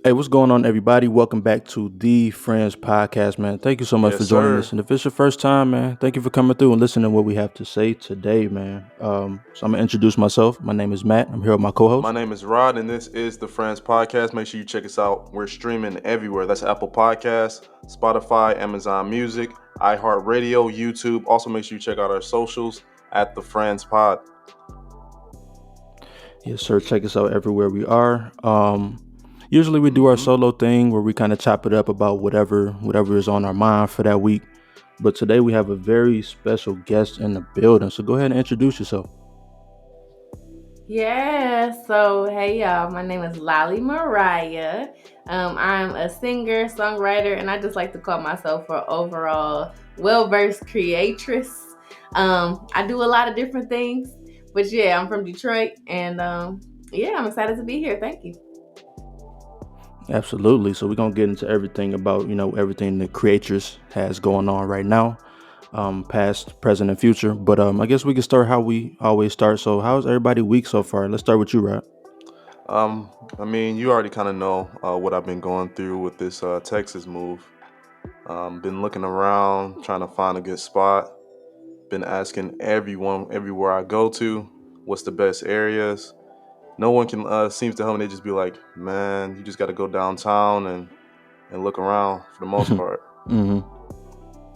Hey, what's going on, everybody? Welcome back to the Friends Podcast, man. Thank you so much Yes, for joining sir. us. And if it's your first time, man, thank you for coming through and listening to what we have to say today, man. So I'm gonna introduce myself. My name is Matt. I'm here with my My co-host. name is Rod, and this is the Friends Podcast. Make sure you check us out. We're streaming everywhere. That's Apple Podcasts, Spotify, Amazon Music, iHeartRadio, YouTube. Also, make sure you check out our socials at the Friends Pod. Yes, sir. Check us out everywhere we are. Usually we do our hmm solo thing where we kind of chop it up about whatever is on our mind for that week. But today we have a very special guest in the building. So go ahead and introduce yourself. Yeah, so hey y'all, my name is Lolly Mariah. I'm a singer, songwriter, and I just like to call myself an overall well-versed creatress. I do a lot of different things, but yeah, I'm from Detroit, and yeah, I'm excited to be here. Thank you. Absolutely. So we're gonna get into everything about everything the creators has going on right now, past, present, and future. But I guess we can start how we always start. So how's everybody week so far? Let's start with you, Rod. you already kind of know what I've been going through with this Texas move. Been looking around, trying to find a good spot. Been asking everyone, everywhere I go to, what's the best areas. No one can seems to help me. They just be like, man, you just got to go downtown and look around for the most part hmm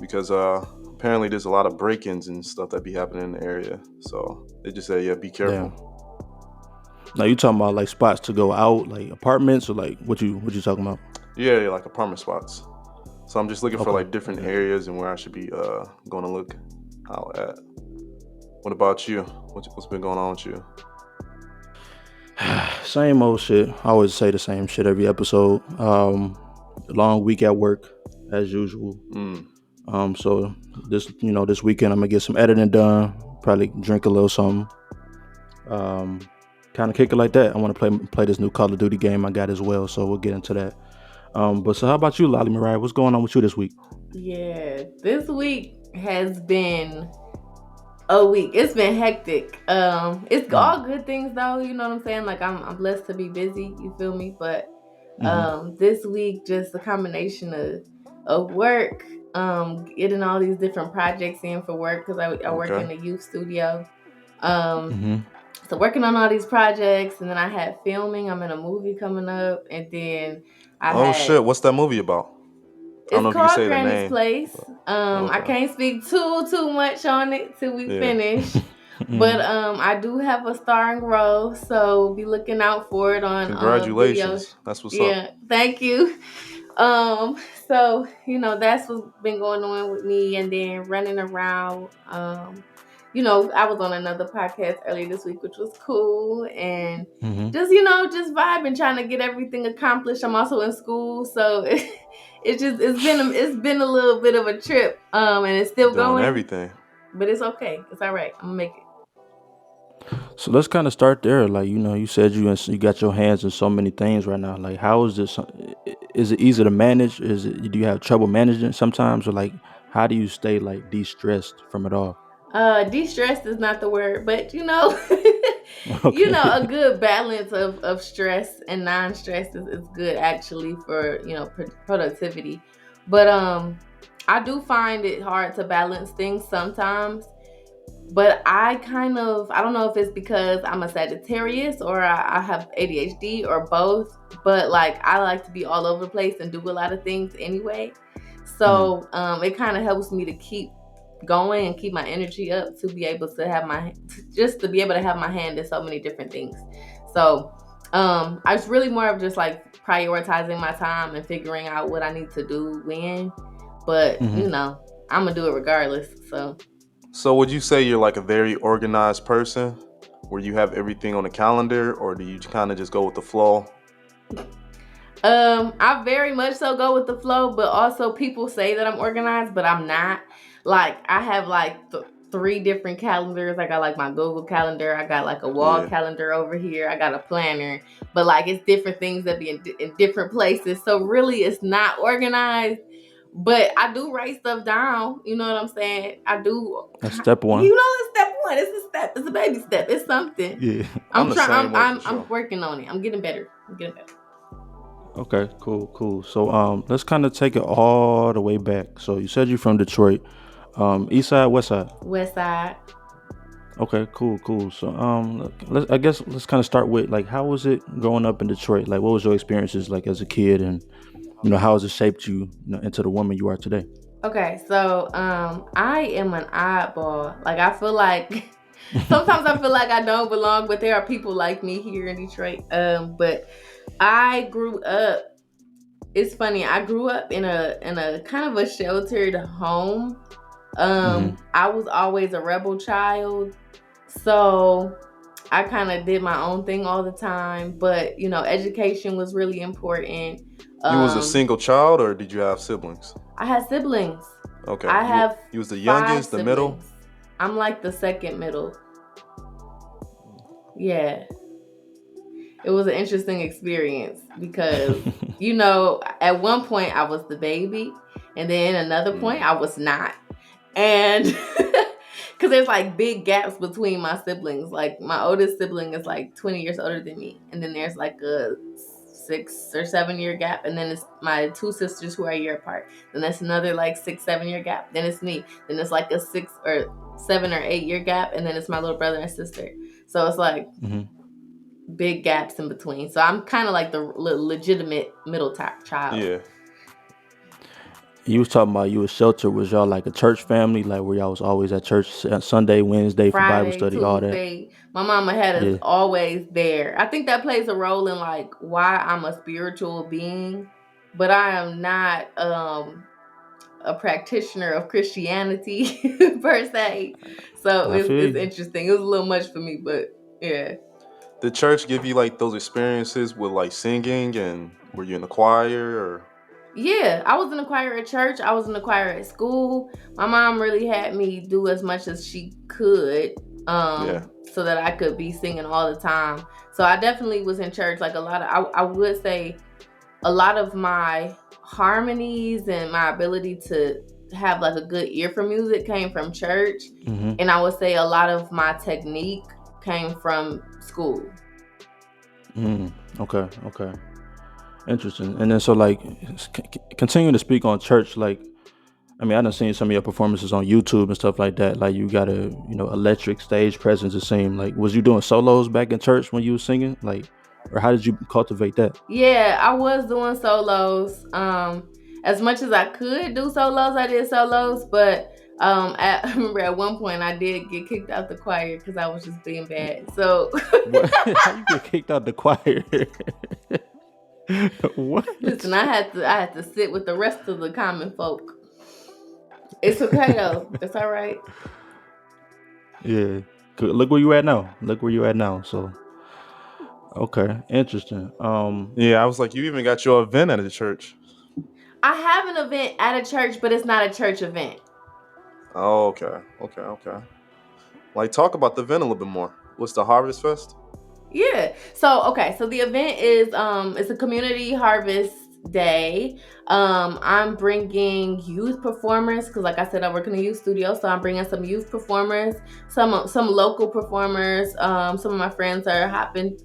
because apparently there's a lot of break-ins and stuff that be happening in the area. So they just say, yeah, be Yeah. careful. Now you talking about like spots to go out, like apartments, or like what you talking about? Yeah, like apartment spots. So I'm just looking for Okay. like different Okay. areas and where I should be going to look out at. What about you? What's been going on with you? Same old shit. I always say the same shit every episode. Long week at work as usual. Mm, So this weekend I'm gonna get some editing done. Probably drink a little something. Um, Kind of kick it like that. I want to play this new Call of Duty game I got as well. So we'll get into that. But so how about you, Lolly Mariah? What's going on with you this week? Yeah, this week has been a week. It's been hectic. It's Mm. all good things though. You know what I'm saying? Like I'm blessed to be busy. You feel me? But Mm-hmm. this week just a combination of work, getting all these different projects in for work because I work okay. in the youth studio. Um, Mm-hmm. so working on all these projects, and then I had filming. I'm in a movie coming up, and then I Oh had shit, what's that movie about? I don't it's know if you can called say the Granny's name. Place. But, I okay. can't speak too much on it till we Yeah. finish. But mm-hmm. I do have a starring role, so be looking out for it on videos. Congratulations. That's what's up. Yeah, thank you. Um, so that's what's been going on with me, and then running around. I was on another podcast earlier this week, which was cool, and Mm-hmm. just vibing, trying to get everything accomplished. I'm also in school, so it's been a little bit of a trip, and it's still Doing going, everything. but it's okay. It's all right. I'm gonna make it. So let's kind of start there. Like you said you got your hands in so many things right now. Like how is this? Is it easy to manage? Do you have trouble managing sometimes, or like how do you stay like de-stressed from it all? De-stressed is not the word, but Okay. a good balance of stress and non-stress is good actually for productivity. But I do find it hard to balance things sometimes. But I don't know if it's because I'm a Sagittarius or I have ADHD or both. But like I like to be all over the place and do a lot of things anyway. hmm So it kind of helps me to keep going and keep my energy up to be able to have just to be able to have my hand in so many different things. So I was really more of just like prioritizing my time and figuring out what I need to do when. But hmm I'm gonna do it regardless. So So would you say you're like a very organized person where you have everything on a calendar, or do you kind of just go with the flow? I very much so go with the flow, but also people say that I'm organized, but I'm not. Like I have like three different calendars. I got like my Google calendar. I got like a wall Yeah. calendar over here. I got a planner, but like it's different things that be in different places. So really, it's not organized. But I do write stuff down. You know what I'm saying? I do. That's step one. It's step one. It's a step. It's a baby step. It's something. Yeah. I'm I'm the trying. same way for I'm sure. working on it. I'm getting better. I'm getting better. Okay, cool, cool. So let's kind of take it all the way back. So you said you're from Detroit. East side, west side. West Side. Okay, cool, cool. So I guess let's kind of start with like how was it growing up in Detroit? Like what was your experiences like as a kid, and how has it shaped you, into the woman you are today? Okay, so I am an oddball. Like I feel like sometimes I feel like I don't belong, but there are people like me here in Detroit. But I grew up. It's funny. I grew up in a kind of a sheltered home. Mm-hmm. I was always a rebel child, so I kind of did my own thing all the time. But education was really important. You was a Um, single child, or did you have siblings? I had siblings. Okay, I have you was the five youngest, the middle. siblings. I'm like the second middle. Yeah. It was an interesting experience because, at one point I was the baby, and then another point I was not. And because there's like big gaps between my siblings. Like my oldest sibling is like 20 years older than me. And then there's like a 6 or 7 year gap. And then it's my two sisters who are a year apart. Then that's another like 6, 7 year gap. Then it's me. Then it's like a 6 or 7 or 8 year gap. And then it's my little brother and sister. So it's like Hmm. big gaps in between. So I'm kind of like the legitimate middle top child. Yeah. You was talking about you was sheltered. Was y'all like a church family, like where y'all was always at church Sunday, Wednesday for Bible Friday, study, all that? Tuesday. My mama had us Yeah, always there. I think that plays a role in like why I'm a spiritual being, but I am not a practitioner of Christianity per se. So I feel it's you. interesting. It was a little much for me, but yeah. Did church give you like those experiences with like singing, and were you in the choir or? Yeah, I was in the choir at church. I was in the choir at school. My mom really had me do as much as she could, Yeah. so that I could be singing all the time. So I definitely was in church. Like a lot of, I would say, a lot of my harmonies and my ability to have like a good ear for music came from church, Hmm. and I would say a lot of my technique came from school. Mm. Okay, okay, interesting. And then so like, continuing to speak on church, like I mean, I done seen some of your performances on YouTube and stuff like that. Like you got a electric stage presence. It seemed like was you doing solos back in church when you was singing, like, or how did you cultivate that? Yeah, I was doing solos. As much as I could do solos, I did solos. But I remember at one point I did get kicked out the choir because I was just being bad. So What? How you get kicked out the choir? What? listen, I had to sit with the rest of the common folk. It's okay though. It's all right. Yeah. Look where you at now. Look where you at now. So okay, interesting. Yeah, I was like, you even got your event at the church. I have an event at a church, but it's not a church event. Oh, okay, okay, okay. Like, talk about the event a little bit more. What's the Harvest Fest? Yeah. So okay. So the event is it's a community harvest day. I'm bringing youth performers because, like I said, I work in a youth studio, so I'm bringing some youth performers, some local performers. Some of my friends are hopping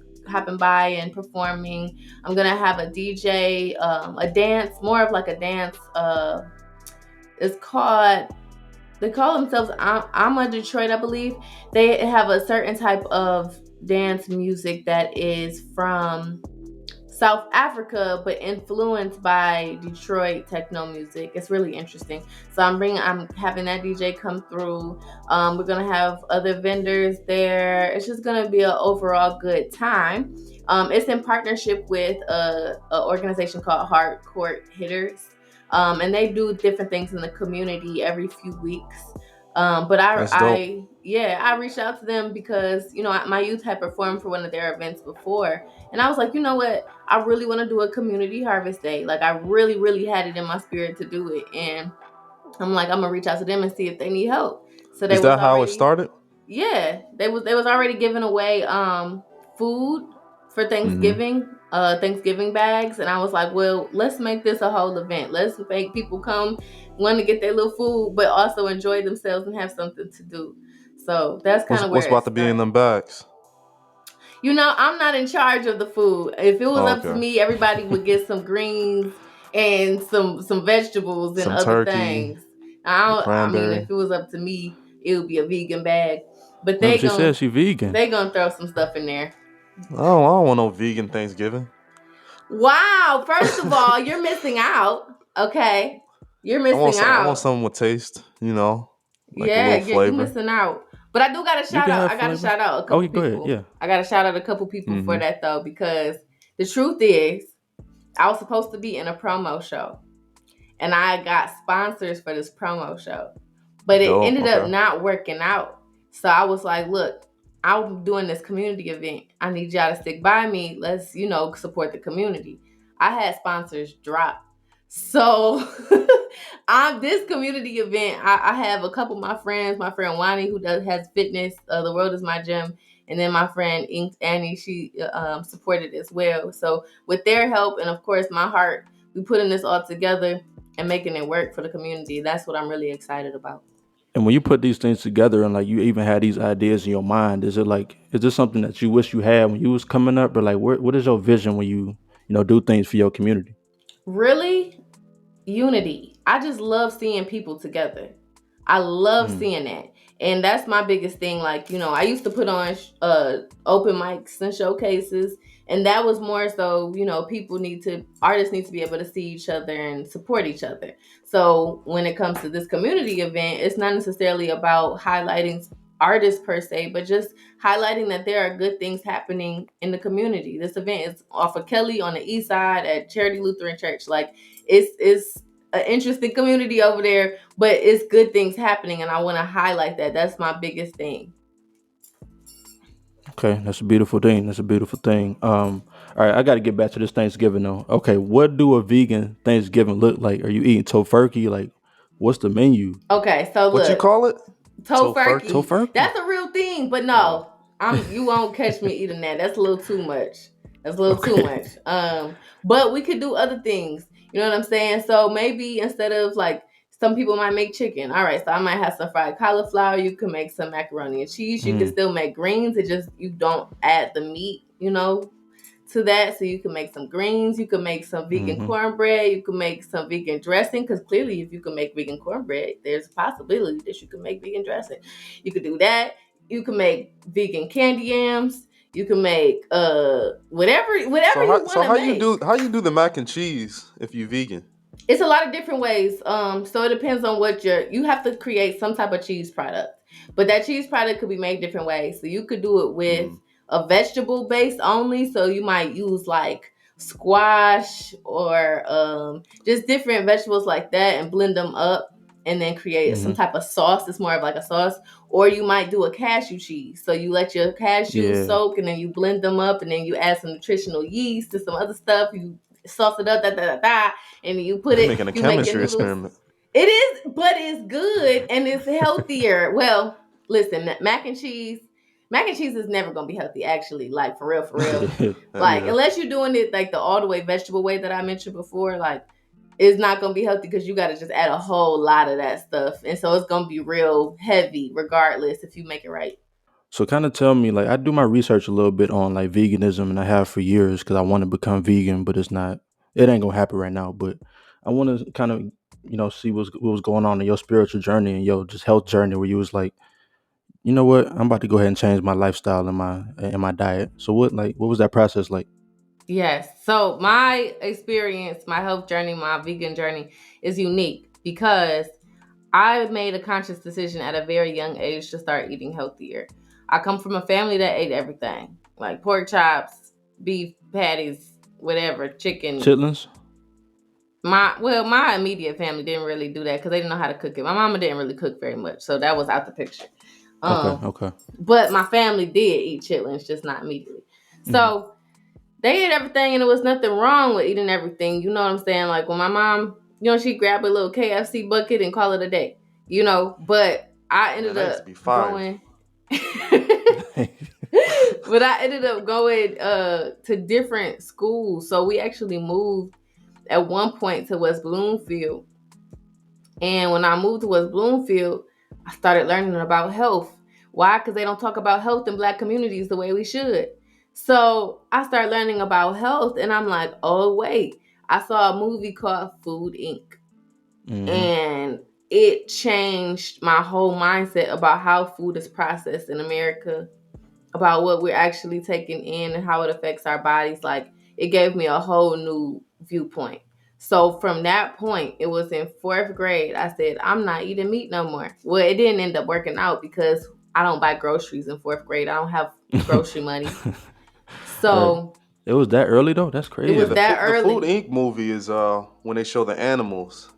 by and performing. I'm gonna have a DJ, a dance, more of like a dance. It's called. They call themselves I'm a Detroit, I believe. They have a certain type of dance music that is from South Africa, but influenced by Detroit techno music. It's really interesting. So I'm having that DJ come through. We're gonna have other vendors there. It's just gonna be an overall good time. It's in partnership with a organization called Hardcore Hitters, and they do different things in the community every few weeks. But That's dope. I reached out to them because my youth had performed for one of their events before, and I was like, you know what, I really want to do a community harvest day. Like I really, really had it in my spirit to do it, and I'm like, I'm gonna reach out to them and see if they need help. So they Is was that how it already, started? yeah, they was already giving away food for mhm. Thanksgiving bags, and I was like, well, let's make this a whole event. Let's make people come, want to get their little food, but also enjoy themselves and have something to do. So that's kind What's of what's where it about to be in started. them bags? I'm not in charge of the food. If it was Oh, up to okay. me, everybody would get some greens and some vegetables and Some other turkey, things. the I mean, if cranberry. it was up to me, it would be a vegan bag. But Remember, she said she vegan. they gonna throw some stuff in there. I don't want no vegan Thanksgiving. Wow, first of all, you're missing out. Okay. You're missing I want out. something with taste. Like a Yeah, little you flavor. missing out. But I do got to You shout can out. have I got to flavor. shout out a Oh, couple yeah, go ahead. people. Yeah. I got to shout out a couple people for Mm-hmm. that though, because the truth is, I was supposed to be in a promo show, and I got sponsors for this promo show, but it Dope. ended up Okay. not working out. So I was like, look, I'm doing this community event. I need y'all to stick by me. Let's, support the community. I had sponsors drop. So I'm this community event. I have a couple of my friends, my friend Wani, who has fitness, the world is my gym. And then my friend Annie, she supported as well. So with their help, and of course my heart, we putting this all together and making it work for the community. That's what I'm really excited about. And when you put these things together and like you even had these ideas in your mind, is this something that you wish you had when you was coming up, or like what is your vision when you do things for your community? Really, unity. I just love seeing people together. I love Mm. seeing that. And that's my biggest thing. Like, I used to put on open mics and showcases. And that was more so, artists need to be able to see each other and support each other. So when it comes to this community event, it's not necessarily about highlighting artists per se, but just highlighting that there are good things happening in the community. This event is off of Kelly on the east side at Charity Lutheran Church. Like, it's an interesting community over there, but it's good things happening, and I want to highlight that. That's my biggest thing. Okay, that's a beautiful thing. That's a beautiful thing. All right, I got to get back to this Thanksgiving though. Okay, what do a vegan Thanksgiving look like? Are you eating tofurkey? Like, what's the menu? Okay, so What you look, call it? tofurkey. Tofurkey. That's a real thing, but Oh. no, you won't catch me eating that. That's a little too much. That's a little too Okay. much. But we could do other things. You know what I'm saying? So maybe instead of like some people might make chicken. All right, so I might have some fried cauliflower. You can make some macaroni and cheese. You can Mm. still make greens. It just you don't add the meat, to that. So you can make some greens. You can make some vegan Mm-hmm. cornbread. You can make some vegan dressing, because clearly if you can make vegan cornbread, there's a possibility that you can make vegan dressing. You could do that. You can make vegan candy yams. You can make whatever you want So to make. how you do the mac and cheese if you vegan? It's a lot of different ways. So it depends on what you have to create some type of cheese product. But that cheese product could be made different ways. So you could do it with Mm. a vegetable base only. So you might use like squash or just different vegetables like that and blend them up and then create some Mm-hmm. type of sauce. It's more of like a sauce. Or you might do a cashew cheese. So you let your cashews Yeah. soak and then you blend them up and then you add some nutritional yeast and some other stuff. You sauce it up, and you put You're it, making a you make your chemistry noodles. experiment. It is, but it's good and it's healthier. Well, listen, mac and cheese is never gonna be healthy, actually. Like for real, for real. Like Yeah. unless you're doing it like the all the way vegetable way that I mentioned before, like it's not gonna be healthy because you got to just add a whole lot of that stuff, and so it's gonna be real heavy, regardless if you make it right. So kind of tell me, like, I do my research a little bit on like veganism, and I have for years because I want to become vegan, but it ain't gonna happen right now. But I want to kind of, see what was going on in your spiritual journey and your just health journey, where you was like, you know what, I'm about to go ahead and change my lifestyle and my diet. So what was that process like? Yes. So my experience, my health journey, my vegan journey is unique because I made a conscious decision at a very young age to start eating healthier. I come from a family that ate everything, like pork chops, beef patties, whatever, chicken. Chitlins. My immediate family didn't really do that because they didn't know how to cook it. My mama didn't really cook very much, so that was out the picture. Okay. Okay. But my family did eat chitlins, just not immediately. So they ate everything, and there was nothing wrong with eating everything. You know what I'm saying? Like when my mom, she'd grab a little KFC bucket and call it a day. But I ended Man, I used to up be fired. going. But I ended up going to different schools. So we actually moved at one point to West Bloomfield. And when I moved to West Bloomfield, I started learning about health. Why? Because they don't talk about health in Black communities the way we should. So I started learning about health, and I'm like, oh wait, I saw a movie called Food Inc. Mm-hmm. And it changed my whole mindset about how food is processed in America, about what we're actually taking in and how it affects our bodies. Like, it gave me a whole new viewpoint. So from that point, it was in fourth grade, I said, I'm not eating meat no more. Well, it didn't end up working out because I don't buy groceries in fourth grade. I don't have grocery money. Right. So It was that early though. That's it Yeah, was crazy. that the Food early. Inc. movie is when they show the animals,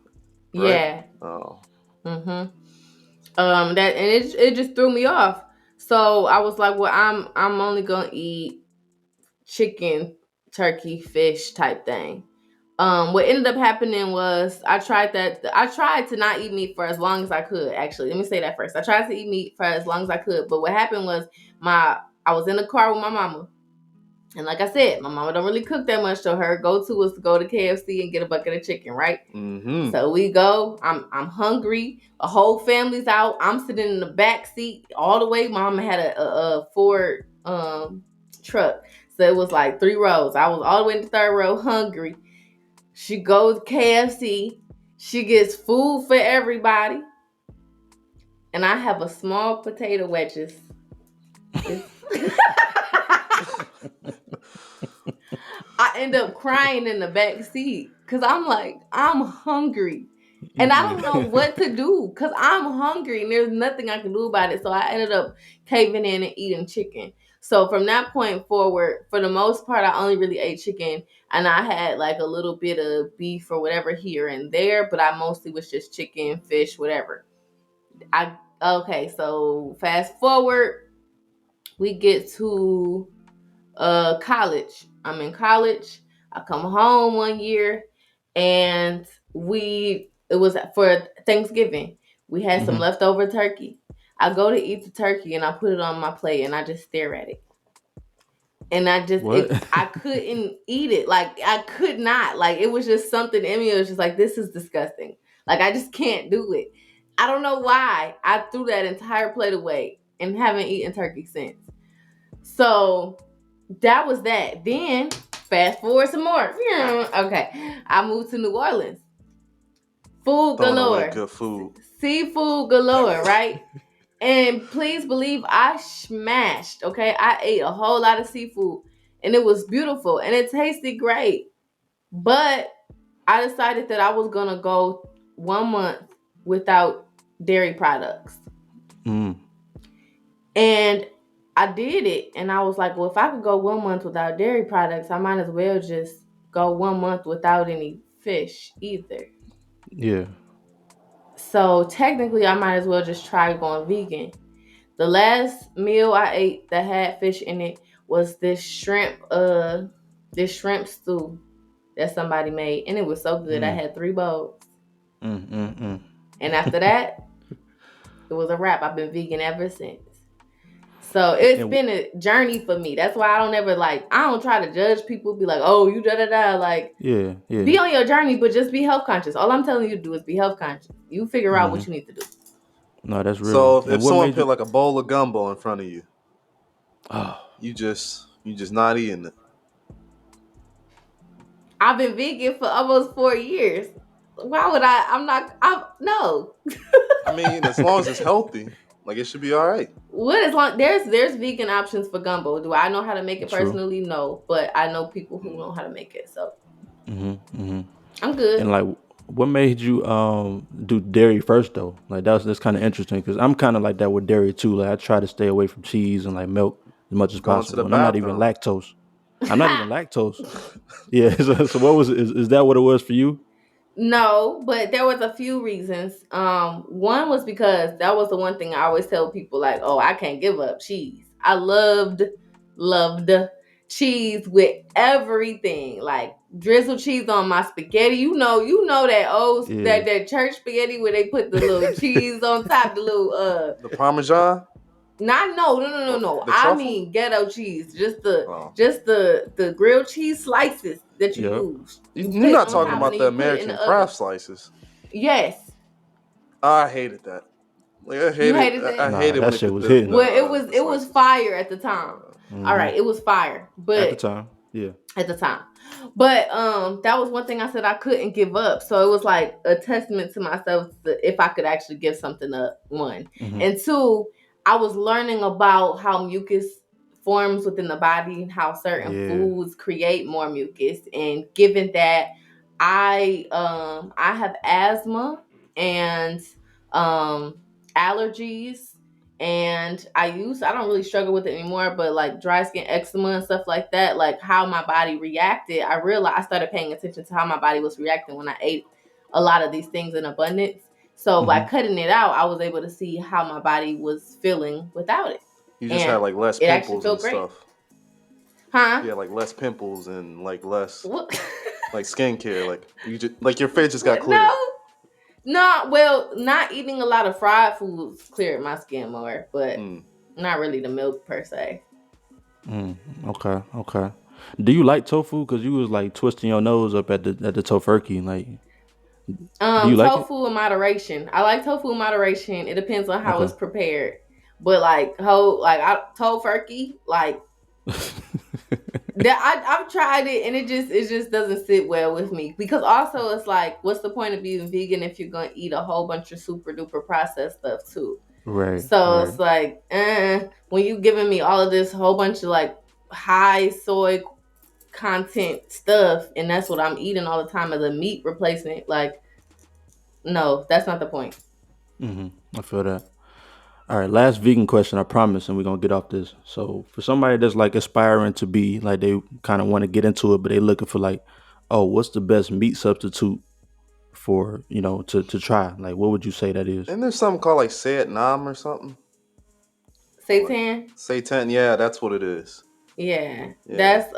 right? Yeah. Oh, Mm-hmm. That, and it just threw me off. So I was like, well, I'm only gonna eat chicken, turkey, fish type thing. What ended up happening was I tried that. I tried to not eat meat for as long as I could. Actually, let me say that first. I tried to eat meat for as long as I could, but what happened was I was in the car with my mama. And like I said, my mama don't really cook that much, so her go-to was to go to KFC and get a bucket of chicken, right? mm-hmm. So we go. I'm hungry. A whole family's out. I'm sitting in the back seat all the way. Mama had a Ford truck, so it was like 3 rows. I was all the way in the third row, hungry. She goes to KFC. She gets food for everybody, and I have a small potato wedges. I end up crying in the back seat because I'm like, I'm hungry. And I don't know what to do because I'm hungry and there's nothing I can do about it. So I ended up caving in and eating chicken. So from that point forward, for the most part, I only really ate chicken, and I had like a little bit of beef or whatever here and there, but I mostly was just chicken, fish, whatever. I Okay, so fast forward, we get to college. I'm in college. I come home one year, and it was for Thanksgiving. We had some Mm-hmm. leftover turkey. I go to eat the turkey and I put it on my plate and I just stare at it. And What? I couldn't eat it. Like, I could not. Like, it was just something in me. It was just like, this is disgusting. Like, I just can't do it. I don't know why I threw that entire plate away and haven't eaten turkey since. So that was that. Then fast forward some more. Okay, I moved to New Orleans. Food Throwing away galore, good food. seafood galore, right? And please believe I smashed. Okay, I ate a whole lot of seafood, and it was beautiful, and it tasted great. But I decided that I was gonna go 1 month without dairy products. Mm. And I did it, and I was like, well, if I could go 1 month without dairy products, I might as well just go 1 month without any fish either. Yeah. So technically, I might as well just try going vegan. The last meal I ate that had fish in it was this shrimp stew that somebody made, and it was so good. I Mm. had 3 bowls, Mm. and after that, it was a wrap. I've been vegan ever since. So it's And been a journey for me. That's why I don't ever I don't try to judge people, be like, oh, you da da da. Like, yeah, yeah. be on your journey, but just be health conscious. All I'm telling you to do is be health conscious. You figure out Mm-hmm. what you need to do. No, that's real. So And if what someone made put you? like a bowl of gumbo in front of you, Oh, you just not eating it. I've been vegan for almost 4 years. Why would I? I'm not. I'm no. I mean, as long as it's healthy, like it should be all right. What is long? There's vegan options for gumbo. Do I know how to make it true. personally? No, but I know people who know how to make it. So Mm-hmm. Mm-hmm. I'm good. And like, what made you do dairy first though? Like that's kind of interesting because I'm kind of like that with dairy too. Like I try to stay away from cheese and like milk as much as Going to the possible, and I'm not even bathroom. lactose. I'm not even lactose. Yeah. So what was is that what it was for you? No, but there was a few reasons. One was because that was the one thing I always tell people, like, oh, I can't give up cheese. I loved cheese with everything. Like, drizzle cheese on my spaghetti. You know that old Yeah. that church spaghetti where they put the little cheese on top, the little The Parmesan, not no. the I truffle. mean ghetto cheese. Just the Oh, just the grilled cheese slices that you Yep. use. You you're put it not on talking top and about then the you put it in American the oven. craft slices. Yes. I hated that. Like I You hated. hated that? I Nah, hated when that they shit put was hitting. Well, it the was slices. fire at the time. All Hmm. right, it was fire, At the but time, yeah. at the time. But that was one thing I said I couldn't give up. So it was like a testament to myself if I could actually give something up, one. Hmm. And two, I was learning about how mucus forms within the body and how certain Yeah. foods create more mucus. And given that I have asthma and um allergies, and I don't really struggle with it anymore, but like dry skin, eczema and stuff like that, like how my body reacted, I started paying attention to how my body was reacting when I ate a lot of these things in abundance. So by Hmm. cutting it out, I was able to see how my body was feeling without it. You just had And like less it actually pimples and felt great. stuff. Huh? Yeah, like less pimples and like less What? like skincare. Like you just like your face just got No. clear. No, well, not eating a lot of fried foods cleared my skin more, but Mm. not really the milk per se. Mm, okay, okay. Do you like tofu? Because you was like twisting your nose up at the tofurkey. Like, do you like it? Tofu in moderation. I like tofu in moderation. It depends on how Okay. it's prepared. But like whole like I tofurkey, like that I've tried it and it just doesn't sit well with me. Because also it's like, what's the point of being vegan if you're gonna eat a whole bunch of super duper processed stuff too? Right, So right. it's like, when you giving me all of this whole bunch of like high soy content stuff, and that's what I'm eating all the time as a meat replacement, like, no, that's not the point. Hmm. I feel that. All right, last vegan question, I promise, and we're gonna get off this. So, for somebody that's like aspiring to be like they kind of want to get into it, but they looking for like, oh, what's the best meat substitute for to try? Like, what would you say that is? And there's something called like Sayat Nam or something. Like Seitan. Seitan, yeah, that's what it is. Yeah, Yeah. that's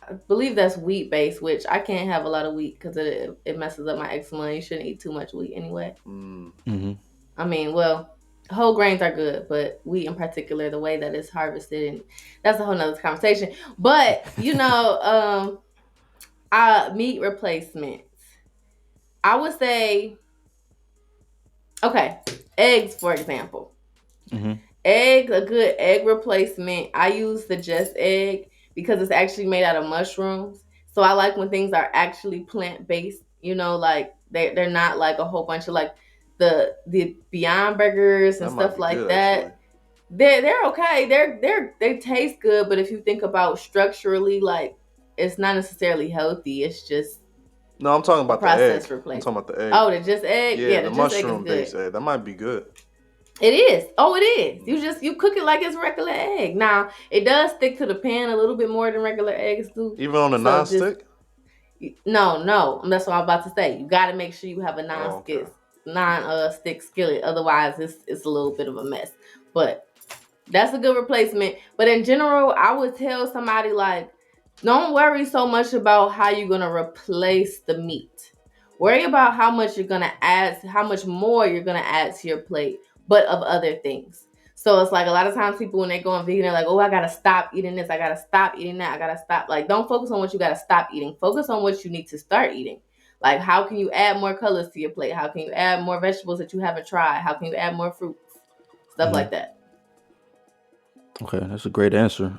I believe that's wheat based, which I can't have a lot of wheat because it messes up my eczema. You shouldn't eat too much wheat anyway. Mm. Hmm. I mean, well, whole grains are good, but wheat in particular, the way that it's harvested, and that's a whole nother conversation. But meat replacements. I would say, okay, eggs for example. Hmm. Eggs, a good egg replacement. I use the Just Egg because it's actually made out of mushrooms. So I like when things are actually plant based. Like they're not like a whole bunch of like the Beyond Burgers and That might stuff be like good actually. that. They're okay. They taste good, but if you think about structurally, like it's not necessarily healthy. It's just No, I'm talking a about the egg. processed I'm talking replacement. about the egg. Oh, the Just Egg. Yeah, Yeah, the the Just Egg is mushroom good. based egg. That might be good. It is. Oh, it is. Mm. You cook it like it's regular egg. Now it does stick to the pan a little bit more than regular eggs do. Even on a So just non-stick? no. That's what I'm about to say. You got to make sure you have a Oh, okay. non stick skillet. Otherwise, it's a little bit of a mess. But that's a good replacement. But in general, I would tell somebody like, don't worry so much about how you're gonna replace the meat. Worry about how much more you're gonna add to your plate, but of other things. So it's like a lot of times people when they go on vegan, they're like, oh, I gotta stop eating this, I gotta stop eating that, I gotta stop. Like, don't focus on what you gotta stop eating. Focus on what you need to start eating. Like, how can you add more colors to your plate? How can you add more vegetables that you haven't tried? How can you add more fruits? Stuff Hmm. like that. Okay, that's a great answer.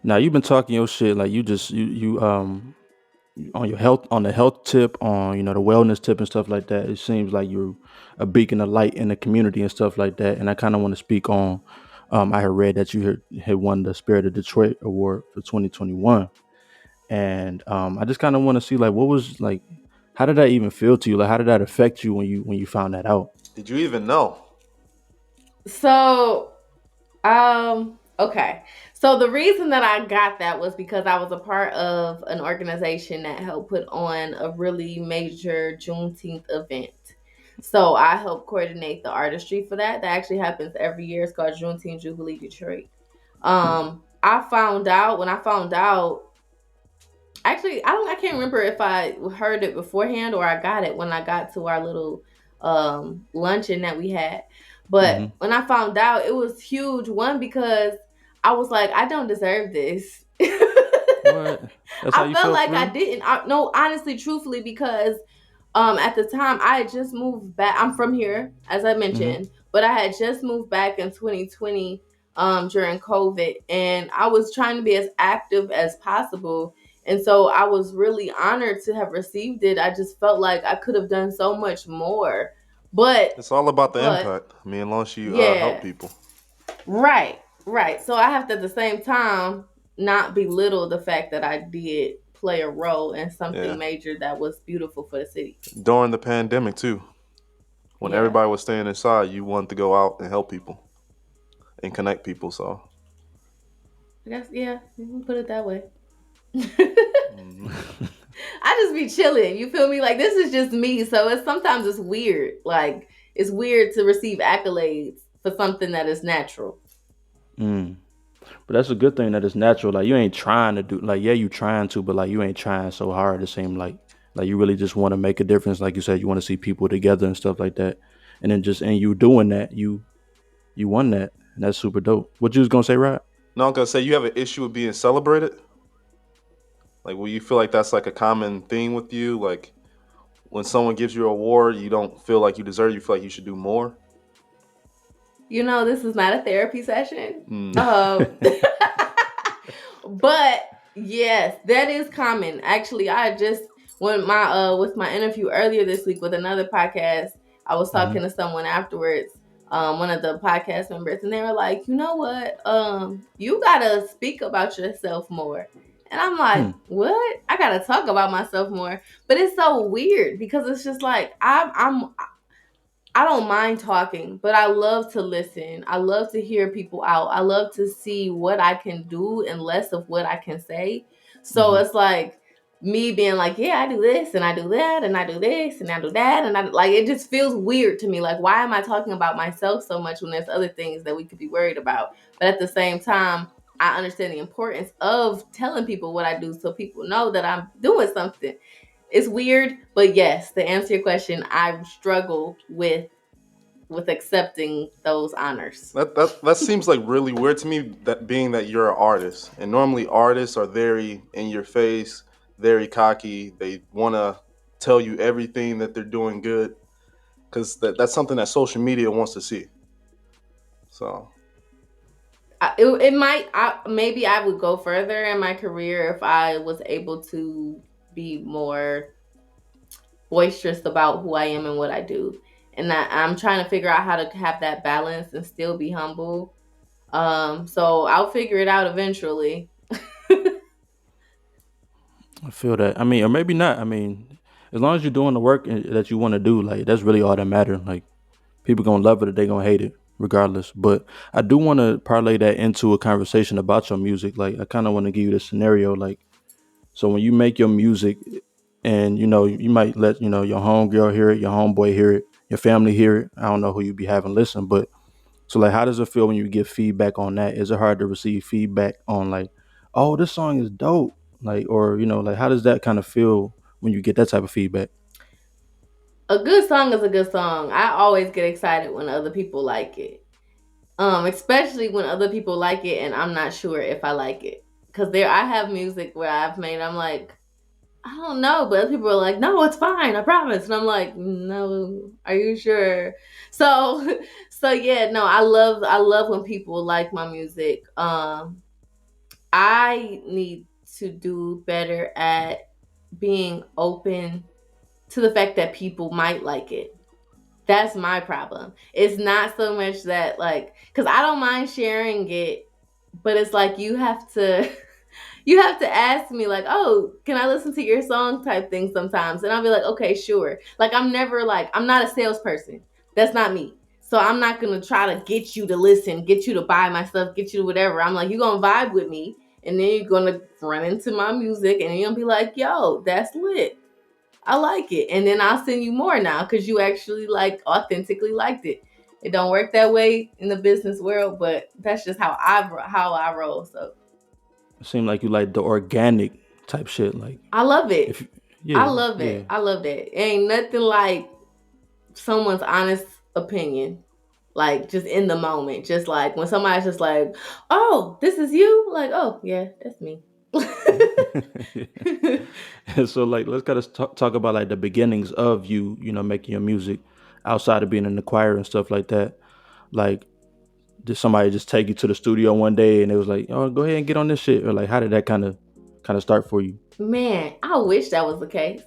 Now you've been talking your shit like you just you on your health on the health tip on the wellness tip and stuff like that. It seems like you're a beacon of light in the community and stuff like that. And I kind of want to speak on. I had read that you had won the Spirit of Detroit Award for 2021, and I just kind of want to see like what was like, how did that even feel to you? Like how did that affect you when you found that out? Did you even know? So, okay. So the reason that I got that was because I was a part of an organization that helped put on a really major Juneteenth event. So I help coordinate the artistry for that. That actually happens every year. It's called Juneteenth Jubilee Detroit. When I found out, actually, I can't remember if I heard it beforehand or I got it when I got to our little luncheon that we had. Hmm. But when I found out, it was huge. One, because I was like, I don't deserve this. What? That's how I you felt felt like for I real? didn't. No, honestly, truthfully, because at the time I had just moved back. I'm from here, as I Hmm. mentioned, but I had just moved back in 2020 during COVID, and I was trying to be as active as possible. And so I was really honored to have received it. I just felt like I could have done so much more. But, It's all about the but impact. I mean, as long as you help yeah, people. right, right. So I have to at the same time not belittle the fact that I did play a role in something Yeah. major that was beautiful for the city. During the pandemic too, when Yeah, everybody was staying inside, you wanted to go out and help people and connect people. So. I guess, yeah, you can put it that way. Hmm. I just be chilling. You feel me? Like this is just me. So it's sometimes it's weird. Like it's weird to receive accolades for something that is natural. Mm. But that's a good thing that it's natural. Like you ain't trying to do like yeah, you trying to, but like you ain't trying so hard. It seems like you really just want to make a difference. Like you said, you want to see people together and stuff like that. And then just and you doing that, you won that, and that's super dope. What you was gonna say, right? No, I'm gonna say you have an issue with being celebrated. Like, will you feel like that's like a common thing with you? Like, when someone gives you an award, you don't feel like you deserve it, you feel like you should do more? You know, this is not a therapy session. Mm. Um, but yes, that is common. Actually, I just when my with my interview earlier this week with another podcast, I was Hmm. talking to someone afterwards, one of the podcast members, and they were like, you know what, you gotta speak about yourself more. And I'm like, Hmm. what? I gotta talk about myself more. But it's so weird because it's just like I don't mind talking, but I love to listen. I love to hear people out. I love to see what I can do and less of what I can say. So Hmm. it's like me being like, yeah, I do this and I do that and I do this and I do that. And I like, it just feels weird to me. Like, why am I talking about myself so much when there's other things that we could be worried about? But at the same time, I understand the importance of telling people what I do so people know that I'm doing something. It's weird, but yes, to answer your question, I struggle with accepting those honors. That seems like really weird to me. That being that you're an artist, and normally artists are very in your face, very cocky. They want to tell you everything that they're doing good because that's something that social media wants to see. So. It might maybe I would go further in my career if I was able to be more boisterous about who I am and what I do. And I'm trying to figure out how to have that balance and still be humble. So I'll figure it out eventually. I feel that. I mean, or maybe not. I mean, as long as you're doing the work that you want to do, like that's really all that matters. Like people gonna love it or they gonna hate it, regardless. But I do want to parlay that into a conversation about your music. Like I kind of want to give you the scenario. Like so when you make your music, and you might let your homegirl hear it, your homeboy hear it, your family hear it. I don't know who you be having listen, but so like, how does it feel when you get feedback on that? Is it hard to receive feedback on like, oh, this song is dope, like, or like, how does that kind of feel when you get that type of feedback? A good song is a good song. I always get excited when other people like it. Especially when other people like it and I'm not sure if I like it. Cause I have music where I've made, I'm like, I don't know, but other people are like, no, it's fine, I promise. And I'm like, no, are you sure? So, so yeah, no, I love when people like my music. I need to do better at being open to the fact that people might like it. That's my problem. It's not so much that like, cause I don't mind sharing it, but it's like you have to you have to ask me like, oh, can I listen to your song type thing sometimes, and I'll be like, okay, sure. Like I'm never like, I'm not a salesperson. That's not me. So I'm not gonna try to get you to listen, get you to buy my stuff, get you to whatever. I'm like, you're gonna vibe with me, and then you're gonna run into my music, and you're gonna be like, yo, that's lit. I like it. And then I'll send you more now because you actually like authentically liked it. It don't work that way in the business world, but that's just how I roll. So It seems like you like the organic type shit, like I love it. if I yeah, love yeah. it. I love that. Ain't nothing like someone's honest opinion. Like just in the moment. Just like when somebody's just like, oh, this is you? Like, oh yeah, that's me. And so like let's kind of talk about like the beginnings of you making your music outside of being in the choir and stuff like that. Like did somebody just take you to the studio one day and it was like, oh, go ahead and get on this shit, or like how did that kind of start for you? Man, I wish that was the case.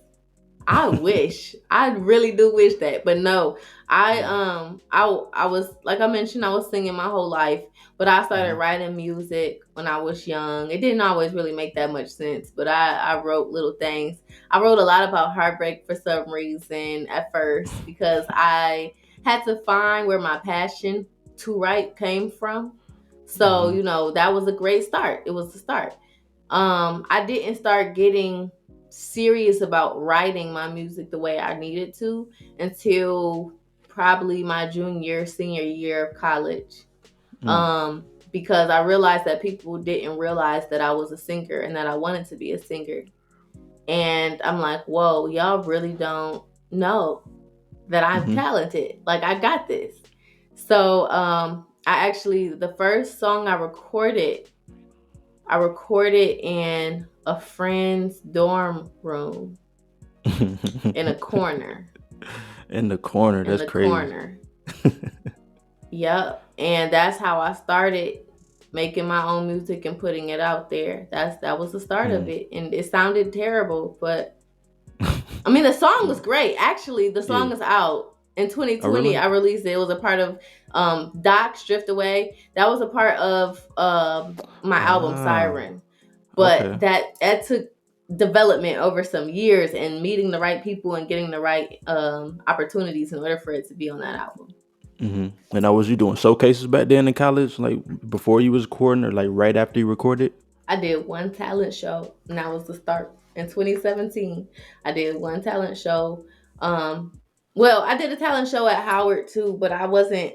I wish. I really do wish that. But no. I was, like I mentioned, I was singing my whole life, but I started Mm-hmm. writing music when I was young. It didn't always really make that much sense, but I wrote little things. I wrote a lot about heartbreak for some reason at first because I had to find where my passion to write came from. So, Mm-hmm. that was a great start. It was the start. I didn't start getting serious about writing my music the way I needed to until probably my senior year of college. Mm. Because I realized that people didn't realize that I was a singer and that I wanted to be a singer. And I'm like, whoa, y'all really don't know that I'm Mm-hmm. talented. Like, I got this. So, I actually, the first song I recorded in a friend's dorm room in a corner. In the corner, In that's the crazy. corner. Yep. And that's how I started making my own music and putting it out there. That was the start of Mm. it. And it sounded terrible, but I mean the song was Yeah. great. Actually, the Yeah. song is out. In Oh 2020, really? I released it. It was a part of Doc's Drift Away. That was a part of my album Ah. Siren. But Okay. that took development over some years and meeting the right people and getting the right opportunities in order for it to be on that album. Mm-hmm. And now, was you doing showcases back then in college, like before you was recording, or like right after you recorded? I did one talent show, and that was the start. In 2017, I did one talent show. Um, well, I did a talent show at Howard too, but I wasn't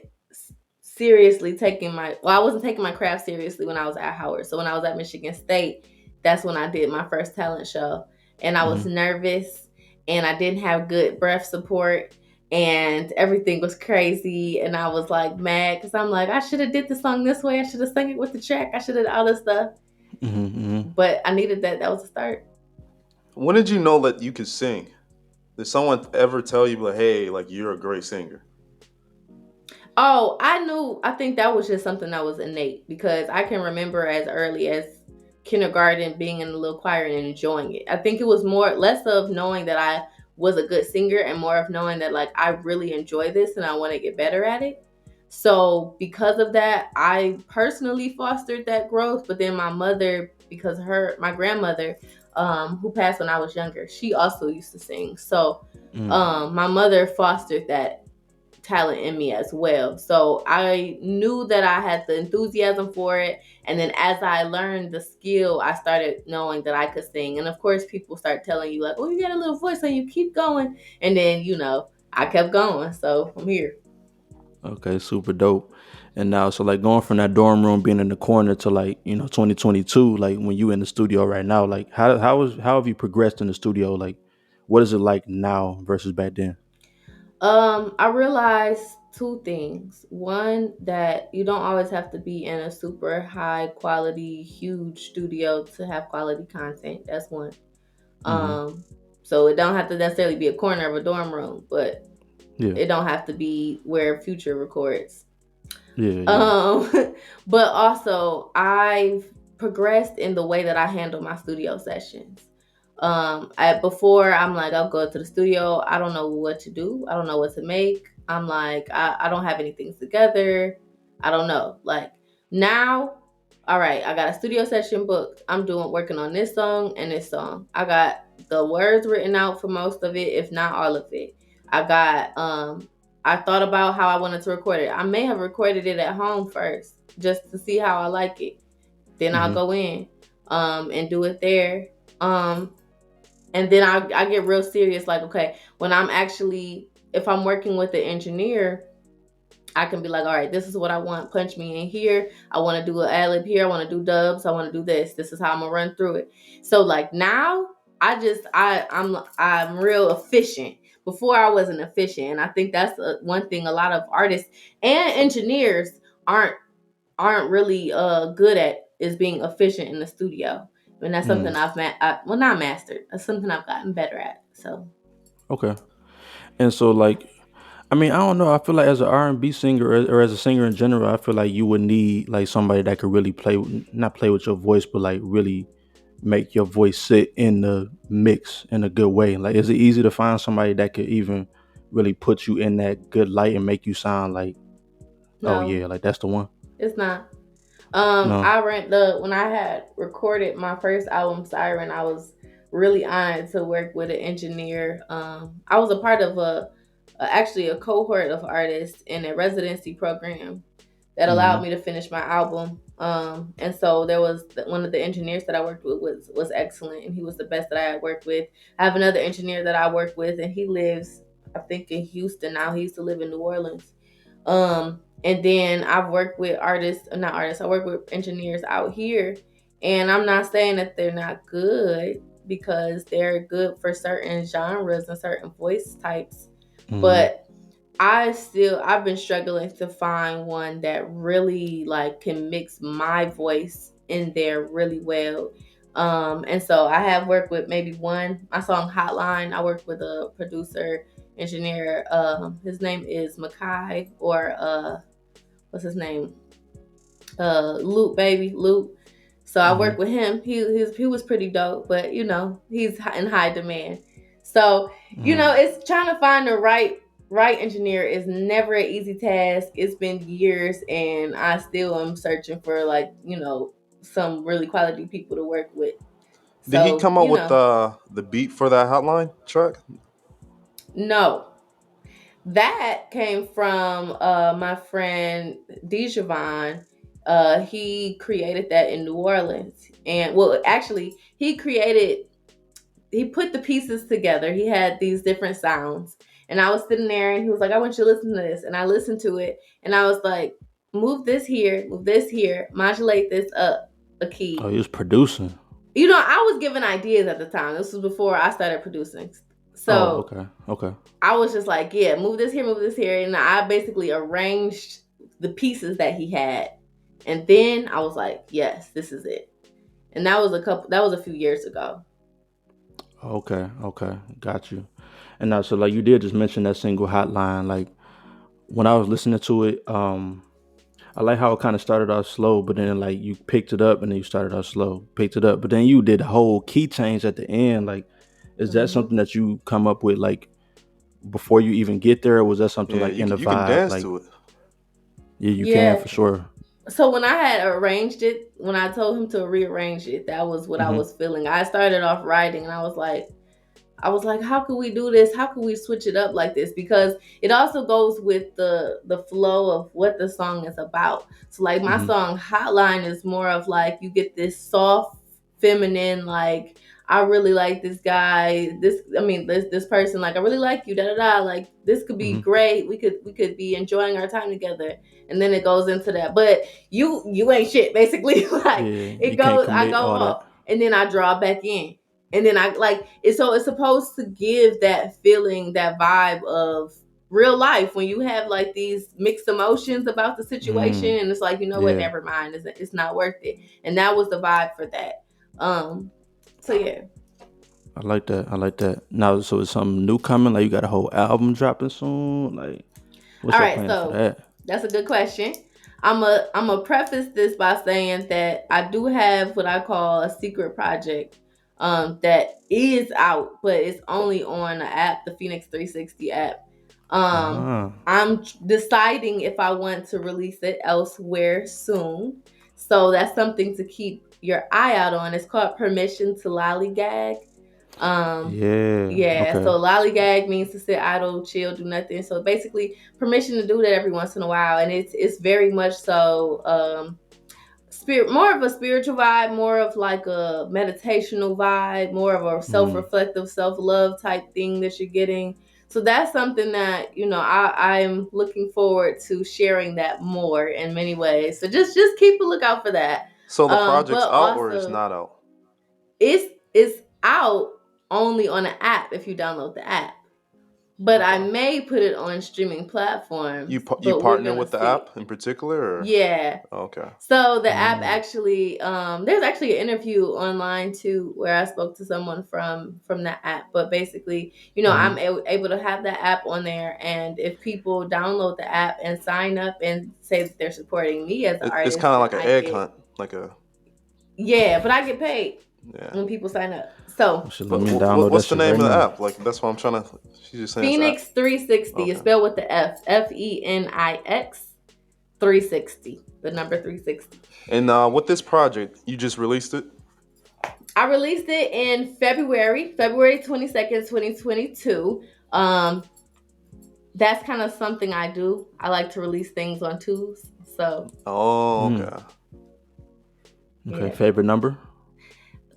seriously taking I wasn't taking my craft seriously when I was at Howard. So when I was at Michigan State, that's when I did my first talent show. And I was Mm-hmm. nervous and I didn't have good breath support and everything was crazy and I was like mad because I'm like, I should have did the song this way. I should have sang it with the track. I should have all this stuff. Mm-hmm. But I needed that. That was the start. When did you know that you could sing? Did someone ever tell you, like, hey, like you're a great singer? Oh, I knew. I think that was just something that was innate because I can remember as early as kindergarten being in the little choir and enjoying it. I think it was less of knowing that I was a good singer and more of knowing that like I really enjoy this and I want to get better at it. So because of that, I personally fostered that growth. But then my mother, because my grandmother, who passed when I was younger, she also used to sing. So Mm. my mother fostered that talent in me as well. So I knew that I had the enthusiasm for it. And then as I learned the skill, I started knowing that I could sing. And of course, people start telling you, like, oh, you got a little voice, so you keep going. And then, I kept going. So I'm here. Okay, super dope. And now, so like going from that dorm room, being in the corner to like 2022, like when you in the studio right now, like how have you progressed in the studio? Like, what is it like now versus back then? I realized two things. One, that you don't always have to be in a super high quality, huge studio to have quality content. That's one. Mm-hmm. Um, so it don't have to necessarily be a corner of a dorm room, but Yeah, it don't have to be where Future records. yeah, yeah. Um, but also I've progressed in the way that I handle my studio sessions. Before I'm like, I'll go to the studio. I don't know what to do. I don't know what to make. I'm like, I don't have anything together. I don't know. Like now, all right, I got a studio session booked. I'm working on this song and this song. I got the words written out for most of it, if not all of it. I got I thought about how I wanted to record it. I may have recorded it at home first just to see how I like it. Then I'll Mm-hmm. go in and do it there. Um, and then I get real serious. Like, okay, when if I'm working with the engineer, I can be like, all right, this is what I want. Punch me in here. I want to do an ad lib here. I want to do dubs. I want to do this. This is how I'm gonna run through it. So like now, I'm real efficient. Before I wasn't efficient, and I think that's one thing a lot of artists and engineers aren't aren't really good at is being efficient in the studio. And that's Mm. something well, not mastered. That's something I've gotten better at. So Okay. And so like I mean, I don't know. I feel like as an R&B singer or as a singer in general, I feel like you would need like somebody that could really not play with your voice, but like really make your voice sit in the mix in a good way. Like, is it easy to find somebody that could even really put you in that good light and make you sound like, oh No, yeah, like that's the one? it's not. No. I rent the when I had recorded my first album, Siren. I was really honored to work with an engineer. I was a part of actually a cohort of artists in a residency program that allowed Mm-hmm. me to finish my album. And so there was one of the engineers that I worked with was excellent, and he was the best that I had worked with. I have another engineer that I work with, and he lives, I think, in Houston now. He used to live in New Orleans. And then I've worked with artists, not artists. I work with engineers out here, and I'm not saying that they're not good because they're good for certain genres and certain voice types, Mm-hmm. but I've been struggling to find one that really like can mix my voice in there really well. And so I have worked with maybe one my song Hotline. I worked with a producer engineer. His name is Makai, or what's his name? Luke, baby Luke. So I Mm-hmm. worked with him. He was pretty dope, but he's in high demand. So Mm-hmm. it's trying to find the right engineer is never an easy task. It's been years, and I still am searching for like some really quality people to work with. Did he So come up with the beat for that Hotline track? no, that came from my friend Dijavon. He created that in New Orleans, and well, actually, he put the pieces together. He had these different sounds, and I was sitting there, and he was like, "I want you to listen to this," and I listened to it, and I was like, move this here, modulate this up a Oh, key." he was producing. I was given ideas at the time. This was before I started producing, Oh, so okay. Okay. I was just like, yeah, move this here. And I basically arranged the pieces that he had. And then I was like, yes, this is it. And that was a few years ago. Okay. Okay. Got you. And now, so like you did just mention that single Hotline. Like when I was listening to it, I like how it kind of started off slow, but then like you picked it up and then you started off slow, picked it up, but then you did a whole key change at the end. Like, is that Hmm. something that you come up with like before you even get there, or was that something Yeah, like in the you can vibe? dance Like, to it. yeah, you can Yeah. for sure. So when I had arranged it, when I told him to rearrange it, that was what I Hmm. was feeling. I started off writing, and I was like, how can we do this? How can we switch it up like this? Because it also goes with the flow of what the song is about. So like my Hmm. song Hotline is more of like you get this soft, feminine, like I really like this guy. This person, like I really like you, da da da. Like this could be Hmm. great. We could be enjoying our time together. And then it goes into that. But you ain't shit, basically. Like Yeah, it you can't goes, I commit go all that. off and then I draw back in, and then I like it. So it's supposed to give that feeling, that vibe of real life when you have like these mixed emotions about the situation, Mm, and it's like, what, yeah, never mind, it's not worth it. And that was the vibe for that. So yeah. I like that. I like that. Now, so is something new coming? Like you got a whole album dropping soon? Like, what's All your right, plan for so that? that's a good question. I'm a preface this by saying that I do have what I call a secret project that is out, but it's only on the app, the Phoenix 360 app. Ah, I'm deciding if I want to release it elsewhere soon. So that's something to keep your eye out on. It's called Permission to Lollygag. Um, yeah. yeah, Okay. so lollygag means to sit idle, chill, do nothing. So basically, permission to do that every once in a while, and it's very much so spirit, more of a spiritual vibe, more of like a meditational vibe, more of a Mm, self-reflective, self-love type thing that you're getting. So that's something that I'm looking forward to sharing that more in many ways. So just keep a lookout for that. So the project's But out or it's also not out? it's out only on the app if you download the app. but I Okay. may put it on streaming platforms. You But we're partner gonna with the see. app in particular, or Yeah. okay. So the app Mm. actually, there's actually an interview online too where I spoke to someone from that app. But basically, I'm Mm-hmm. able to have that app on there, and if people download the app and sign up and say that they're supporting me as an It's artist, kind of then like an I egg get hunt, like a yeah, but I get paid yeah. when people sign up. So Shit, let But me download that what's the shit name right of the now. app? Like that's what I'm trying to. She's just saying it's app. Phoenix 360 is Okay. spelled with the Fenix 360, the number 360. And with this project, you just released it. I released it in February 22nd, 2022. That's kind of something I do. I like to release things on twos. So, Oh, Mm. okay. Okay, yeah. favorite number?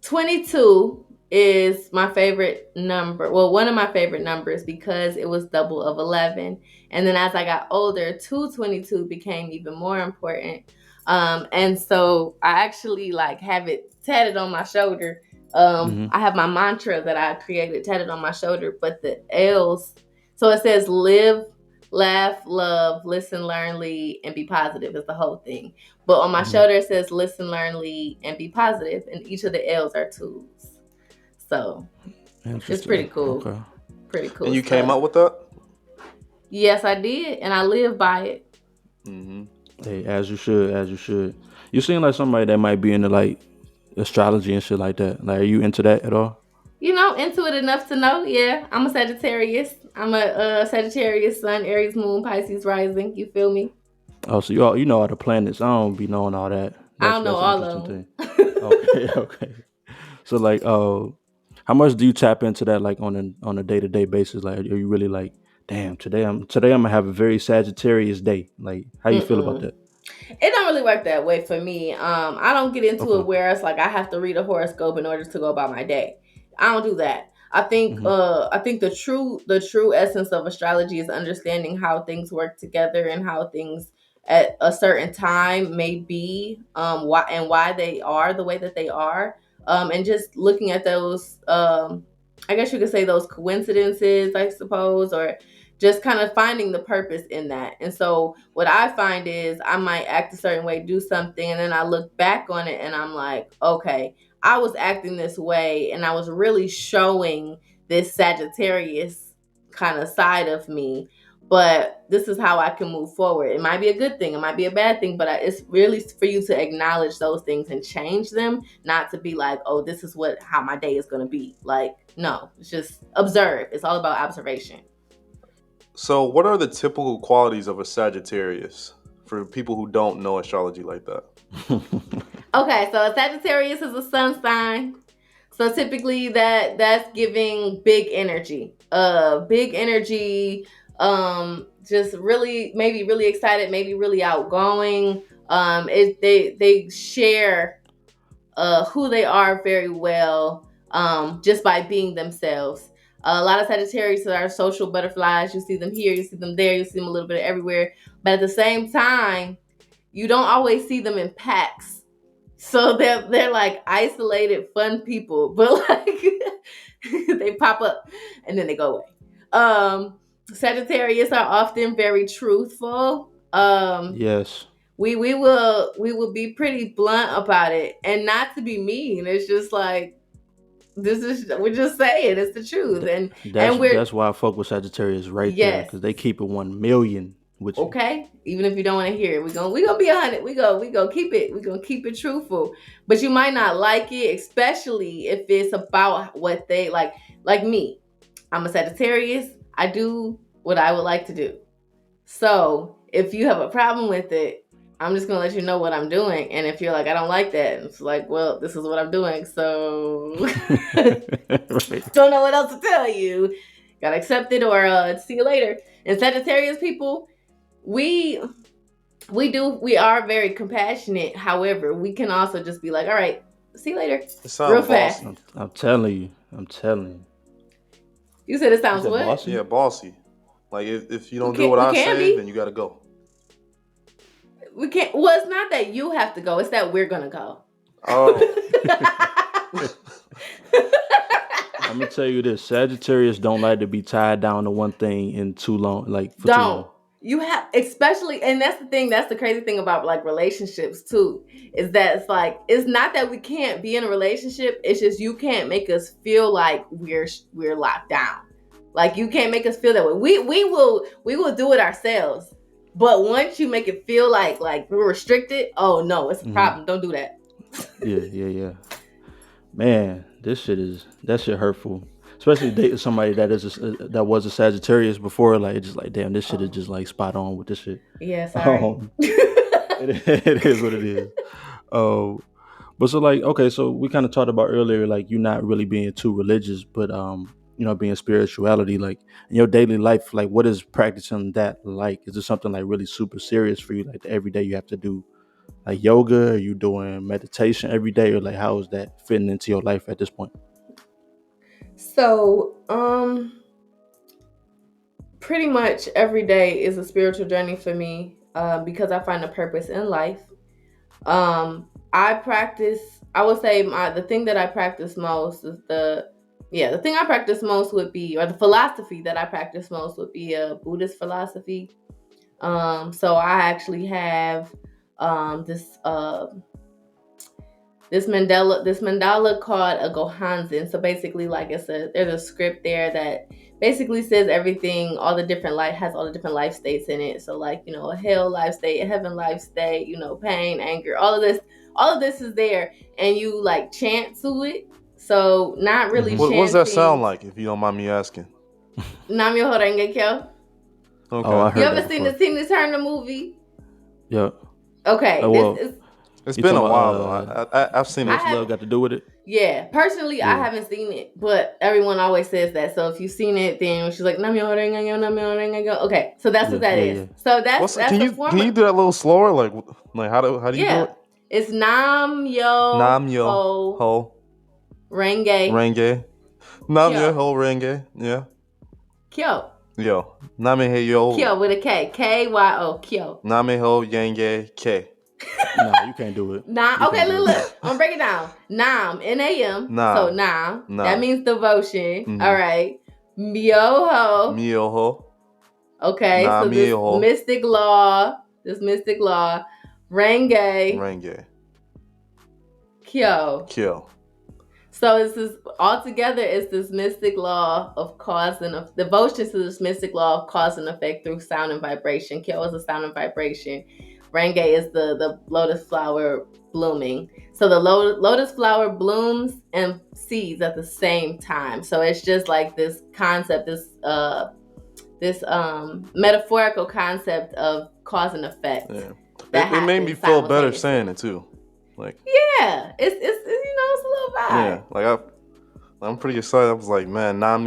22 is my favorite number. Well, one of my favorite numbers because it was double of 11. And then as I got older, 222 became even more important. And so I actually like have it tatted on my shoulder. Mm-hmm. I have my mantra that I created tatted on my shoulder, but the L's, so it says live, laugh, love, listen, learn, lead, and be positive is the whole thing. But on my Mm-hmm. shoulder it says listen, learn, lead, and be positive, and each of the L's are tools. So it's Interesting. pretty cool. Okay. Pretty cool And you came stuff. up with that? Yes, I did, and I live by it. Mm-hmm. Hey, as you should, as you should. You seem like somebody that might be into like astrology and shit like that. Like, are you into that at all? Into it enough to know. Yeah, I'm a Sagittarius. I'm a Sagittarius sun, Aries moon, Pisces rising. You feel me? Oh, so you know all the planets. I don't be knowing all that. I That's don't know that's an all interesting of thing. them. Okay, okay. So like, how much do you tap into that like on a day to day basis? Like, are you really like, damn, today I'm gonna have a very Sagittarius day. Like, how you feel about Mm-mm. that? It don't really work that way for me. I don't get into Okay. it where it's like I have to read a horoscope in order to go about my day. I don't do that. Mm-hmm. I think the true essence of astrology is understanding how things work together and how things at a certain time may be why they are the way that they are. And just looking at those I guess you could say those coincidences, I suppose, or just kind of finding the purpose in that. And so what I find is I might act a certain way, do something, and then I look back on it and I'm like, okay, I was acting this way and I was really showing this Sagittarius kind of side of me. But this is how I can move forward. It might be a good thing, it might be a bad thing, but it's really for you to acknowledge those things and change them, not to be like, oh, this is how my day is going to be. Like, no, it's just observe. It's all about observation. So, what are the typical qualities of a Sagittarius for people who don't know astrology like that? Okay, so a Sagittarius is a sun sign. So typically that's giving big energy. Big energy, just really maybe really excited, maybe really outgoing. They share who they are very well, just by being themselves. A lot of Sagittarius are social butterflies. You see them here, you see them there, you see them a little bit everywhere. But at the same time, you don't always see them in packs. So they're like isolated, fun people, but like they pop up and then they go away. Sagittarius are often very truthful. Yes. We will be pretty blunt about it, and not to be mean. It's just like we're just saying it's the truth, Th- and we're that's why I fuck with Sagittarius right there, yes. because they keep it 1,000,000 with you. Okay, even if you don't want to hear it, we gonna be 100. We gonna keep it. We gonna keep it truthful. But you might not like it, especially if it's about what they like. Like me, I'm a Sagittarius. I do what I would like to do. So if you have a problem with it, I'm just gonna let you know what I'm doing. And if you're like, I don't like that, it's like, well, this is what I'm doing. So Right. don't know what else to tell you. Gotta accept it or see you later. And Sagittarius people, we we are very compassionate. However, we can also just be like, all right, see you later, It real sounds fast. bossy. I'm telling you. I'm telling you. You said it You sounds said what? bossy? Yeah, bossy. Like if you We don't do can't. what We I can say, be. then you gotta go. We can't. Well, it's not that you have to go. It's that we're gonna go. Oh, I'm gonna tell you this: Sagittarius don't like to be tied down to one thing in too long, like for too long. Don't. You have, especially, and that's the thing, that's the crazy thing about like relationships too, is that it's like, it's not that we can't be in a relationship, it's just you can't make us feel like we're locked down. Like you can't make us feel that way. We will do it ourselves. But once you make it feel like we're restricted, oh no, it's a problem. Don't do that. Yeah. Man, that shit hurtful. Especially dating somebody that was a Sagittarius before. Like it's just like, damn, this shit is just like spot on with this shit. Yeah, sorry. It is what it is. But so like, okay, so we kind of talked about earlier, like you not really being too religious, but being spirituality, like in your daily life, like what is practicing that like? Is it something like really super serious for you? Like every day you have to do like yoga? Are you doing meditation every day, or like how is that fitting into your life at this point? So, pretty much every day is a spiritual journey for me, because I find a purpose in life. I practice. I would say the thing that I practice most is the thing I practice most would be, or the philosophy that I practice most would be a Buddhist philosophy. So I actually have this mandala called a gohanzen. So basically, like there's a script there that basically says everything, all the different life has all the different life states in it. So like, a hell life state, a heaven life state, pain, anger, all of this is there, and you like chant to it. So not really chanting. What does that sound like, if you don't mind me asking? Nam Myoho Renge Kyo. Okay. Oh, I heard You ever that seen before. the Turn the movie? Yeah. Okay, well, It's You been a talking while about, though. I've seen What's it. love got to do with it? Yeah, personally, I Yeah. haven't seen it, but everyone always says that. So if you've seen it, then she's like, Nam Myoho Renge Kyo, Nam Myoho Renge Kyo. Okay, so that's what that is. So that's Can a you form can you of, do that a little slower? Like how do you do it? it's Nam Yo Nam yo Ho ho Renge renge. Nam yo Kyo. ho renge. Yeah. Kyo. Yo. Name he yo. Kyo with a K. Kyo. Kyo. Name ho yenge k. No, you can't do it. Nam. You Okay, can't do look. it. I'm gonna break it down. Nam. Nam. Nam. So Nam. That means devotion. Mhm. All right. Myoho. Myoho. Okay, Nam so this myoho. mystic law, Renge, Renge. Kyo. Kyo. So it's this altogether. It's this mystic law of cause and devotion to this mystic law of cause and effect through sound and vibration. Kyo is a sound and vibration. Renge is the lotus flower blooming. So the lotus flower blooms and seeds at the same time. So it's just like this concept, this metaphorical concept of cause and effect. Yeah. It made me feel better saying it too. Like, yeah, it's it's a little vibe. Yeah, like I'm pretty excited. I was like, man, Nam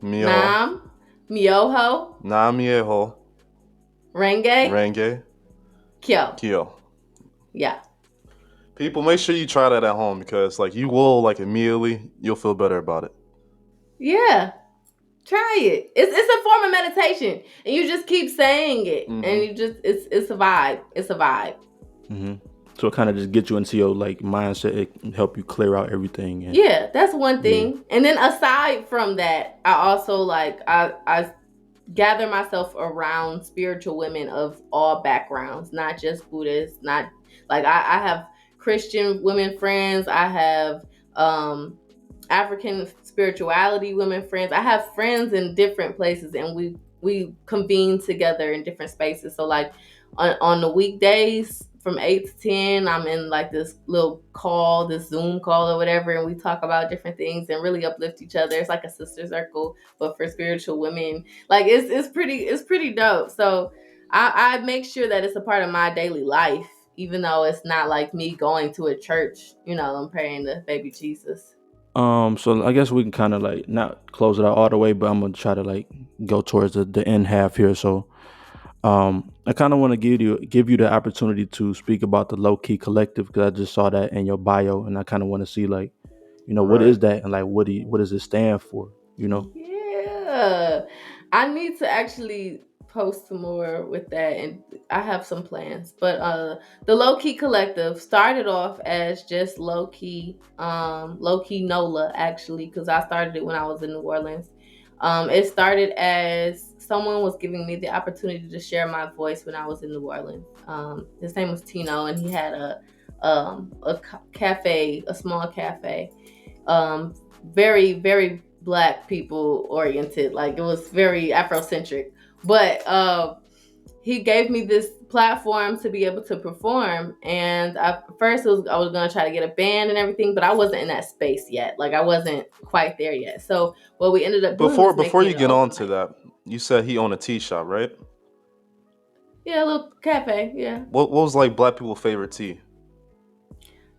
Myoho Renge Kyo. Yeah. People, make sure you try that at home, because like you will, like, immediately you'll feel better about it. Yeah. Try it. It's a form of meditation, and you just keep saying it, and you just it's a vibe. It's a vibe. Mm-hmm. So it kind of just gets you into your like mindset. It can help you clear out everything. And, yeah, that's one thing. Yeah. And then aside from that, I also like I gather myself around spiritual women of all backgrounds, not just Buddhists. Not like I have Christian women friends. I have African spirituality women friends. I have friends in different places, and we convene together in different spaces. So like on the weekdays from 8 to 10, I'm in like this little call, this Zoom call or whatever, and we talk about different things and really uplift each other. It's like a sister circle, but for spiritual women. Like it's pretty dope. So I make sure that it's a part of my daily life, even though it's not like me going to a church, I'm praying to baby Jesus. So I guess we can kind of like not close it out all the way, but I'm gonna try to like go towards the end half here. So, I kind of want to give you the opportunity to speak about the Low Key Collective, because I just saw that in your bio, and I kind of want to see like, what is that, and like what does it stand for? Yeah, I need to actually post some more with that, and I have some plans. But the Low Key Collective started off as just Low Key NOLA, actually, because I started it when I was in New Orleans. It started as someone was giving me the opportunity to share my voice when I was in New Orleans. His name was Tino, and he had a cafe, a small cafe. Very, very Black people oriented. Like, it was very Afrocentric. But he gave me this platform to be able to perform. And first I was going to try to get a band and everything, but I wasn't in that space yet. Like, I wasn't quite there yet. So what we ended up doing was Before making you it an get open on to mic. that, you said he owned a tea shop, right? Yeah, a little cafe. Yeah. What was like Black people's favorite tea?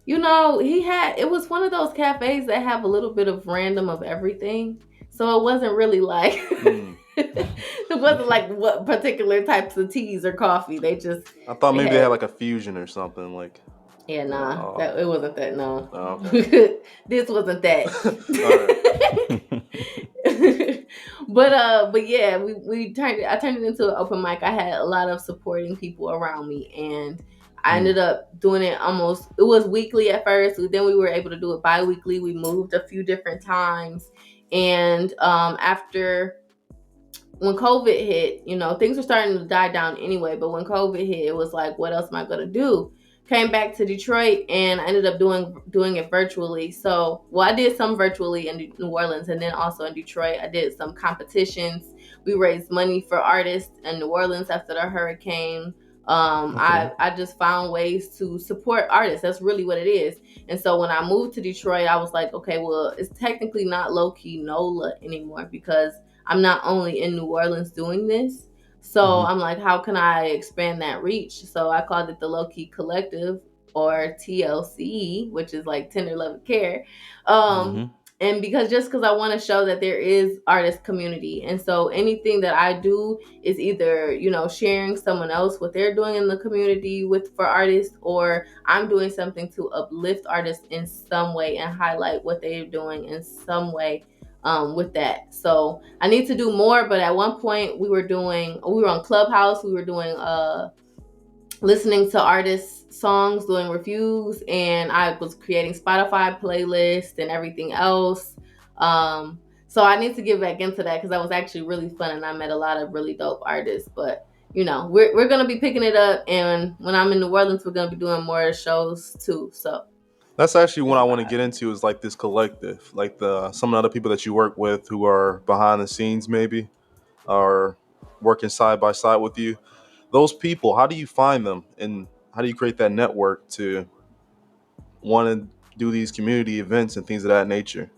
It was one of those cafes that have a little bit of random of everything. So it wasn't really like, it wasn't like what particular types of teas or coffee. I thought They maybe they had had, like a fusion or something. Like, yeah, nah, oh, it wasn't that, no. oh, okay. This wasn't that. All right. But yeah, I turned it into an open mic. I had a lot of supporting people around me, and I ended up doing it it was weekly at first, then we were able to do it bi-weekly. We moved a few different times, and after, when COVID hit, things were starting to die down anyway, but when COVID hit, it was like, what else am I gonna do? Came back to Detroit, and I ended up doing it virtually. So, well, I did some virtually in New Orleans, and then also in Detroit, I did some competitions. We raised money for artists in New Orleans after the hurricane. Okay. I just found ways to support artists. That's really what it is. And so when I moved to Detroit, I was like, okay, well, it's technically not Low Key NOLA anymore, because I'm not only in New Orleans doing this. So Mhm. I'm like, how can I expand that reach? So I called it the Low Key Collective, or TLC, which is like Tender Love and Care. Mhm. And because I want to show that there is artist community. And so anything that I do is either, sharing someone else what they're doing in the community for artists, or I'm doing something to uplift artists in some way and highlight what they're doing in some way. With that, so I need to do more. But at one point, we were on Clubhouse. We were doing listening to artists' songs, doing reviews, and I was creating Spotify playlists and everything else. So I need to get back into that, because that was actually really fun, and I met a lot of really dope artists. But we're gonna be picking it up, and when I'm in New Orleans, we're gonna be doing more shows too. So That's actually what it's I a want to vibe. get into, is like this collective, like some of the other people that you work with who are behind the scenes, maybe, are working side by side with you. Those people, how do you find them, and how do you create that network to want to do these community events and things of that nature?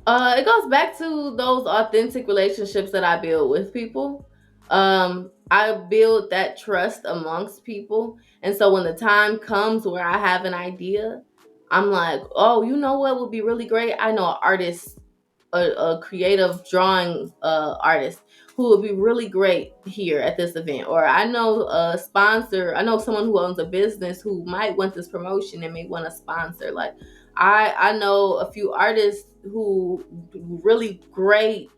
It goes back to those authentic relationships that I build with people. I build that trust amongst people. And so when the time comes where I have an idea, I'm like, oh, you know what would be really great? I know an artist, a creative drawing artist who would be really great here at this event. Or I know a sponsor, I know someone who owns a business who might want this promotion and may want to sponsor. Like, I know a few artists who really great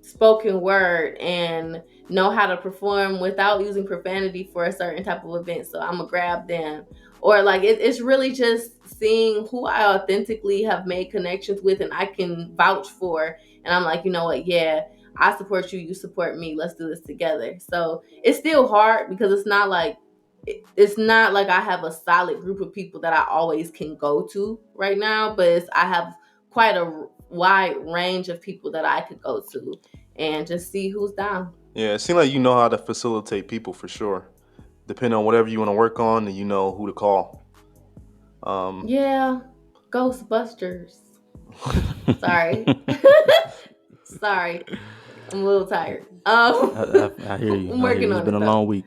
spoken word and know how to perform without using profanity for a certain type of event. So I'm gonna grab them. Or like, it's really just seeing who I authentically have made connections with and I can vouch for. And I'm like, you know what? Yeah, I support you. You support me. Let's do this together. So it's still hard, because it's not like I have a solid group of people that I always can go to right now, but I have quite a wide range of people that I could go to and just see who's down. Yeah, it seems like you know how to facilitate people for sure. Depending on whatever you want to work on, and you know who to call. Um, Yeah, Ghostbusters. Sorry. Sorry. I'm a little tired. I hear you. I'm I hear working you. It's on been it a though. long week.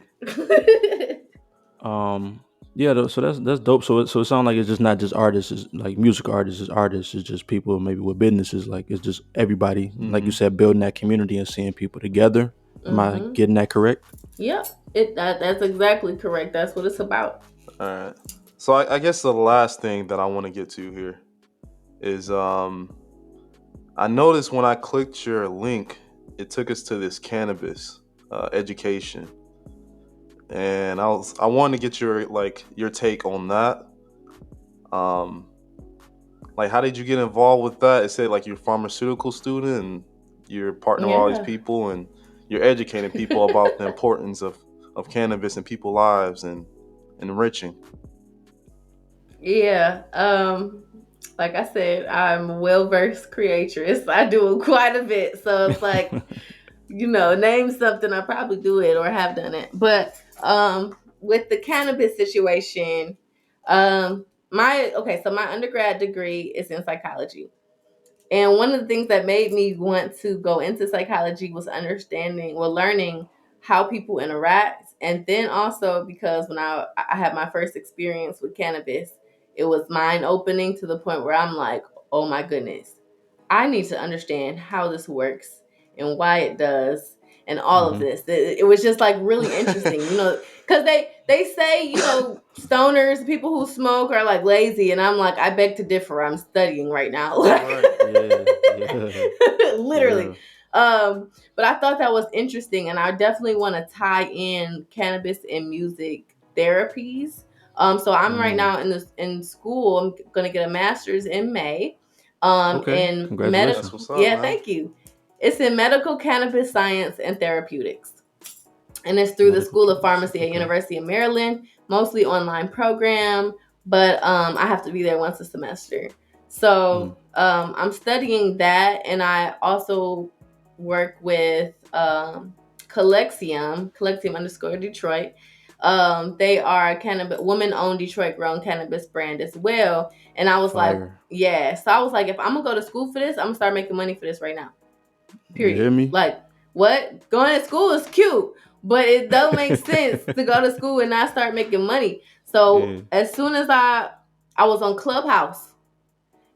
Um, yeah. So that's dope. So it sounds like it's just not just artists, it's like music artists. It's artists. It's just people maybe with businesses. Like, it's just everybody. Like you mhm. said, building that community and seeing people together. Am I Mm-hmm. getting that correct? Yep. That's exactly correct. That's what it's about. All right. So I guess the last thing that I want to get to here is I noticed when I clicked your link, it took us to this cannabis education, and I wanted to get your take on that. Um, like, how did you get involved with that? It said like you're a pharmaceutical student and you're partnering with all these Yeah. people and you're educating people about the importance of cannabis in people's lives and enriching. Yeah. Like I said, I'm a well versed creatress. I do quite a bit. So it's like, name something, I probably do it or have done it. But with the cannabis situation, my undergrad degree is in psychology. And one of the things that made me want to go into psychology was learning how people interact. And then also because when I had my first experience with cannabis, it was mind opening to the point where I'm like, oh my goodness, I need to understand how this works and why it does and all of Hmm. this. It was just like really interesting, because they say, stoners, people who smoke are like lazy, and I'm like, I beg to differ. I'm studying right now. Right. Yeah, yeah, for Literally. real. But I thought that was interesting, and I definitely want to tie in cannabis and music therapies. So I'm right Mm. now in school. I'm gonna get a master's in May. Okay, In That's congratulations. what's up, yeah, man. thank you. It's in medical cannabis science and therapeutics, and it's through the Medical School of cannabis. Pharmacy at Okay. University of Maryland, mostly online program, but I have to be there once a semester. Mm. So I'm studying that, and I also work with Collexium underscore Detroit. They are a cannabis woman-owned Detroit grown cannabis brand as well. And I was like, Fire. yeah. So I was like, if I'm gonna go to school for this, I'm gonna start making money for this right now. You hear Period. me? Like, what? Going to school is cute, but it don't make sense to go to school and not start making money. So Yeah. as soon as I was on Clubhouse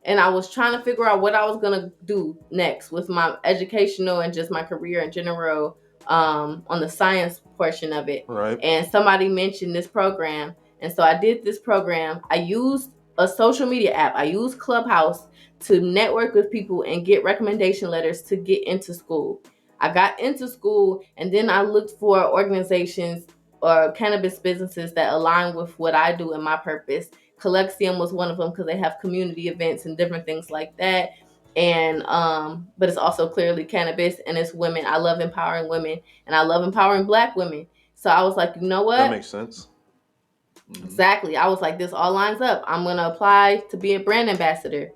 and I was trying to figure out what I was gonna do next with my educational and just my career in general, on the science portion of it. Right. And somebody mentioned this program, and so I did this program. I used a social media app. I used Clubhouse to network with people and get recommendation letters to get into school. I got into school, and then I looked for organizations or cannabis businesses that align with what I do and my purpose. Collexium was one of them because they have community events and different things like that. And but it's also clearly cannabis and it's women. I love empowering women and I love empowering Black women. So I was like, you know That what? makes sense. Hmm. Exactly. I was like, this all lines up. I'm gonna apply to be a brand ambassador.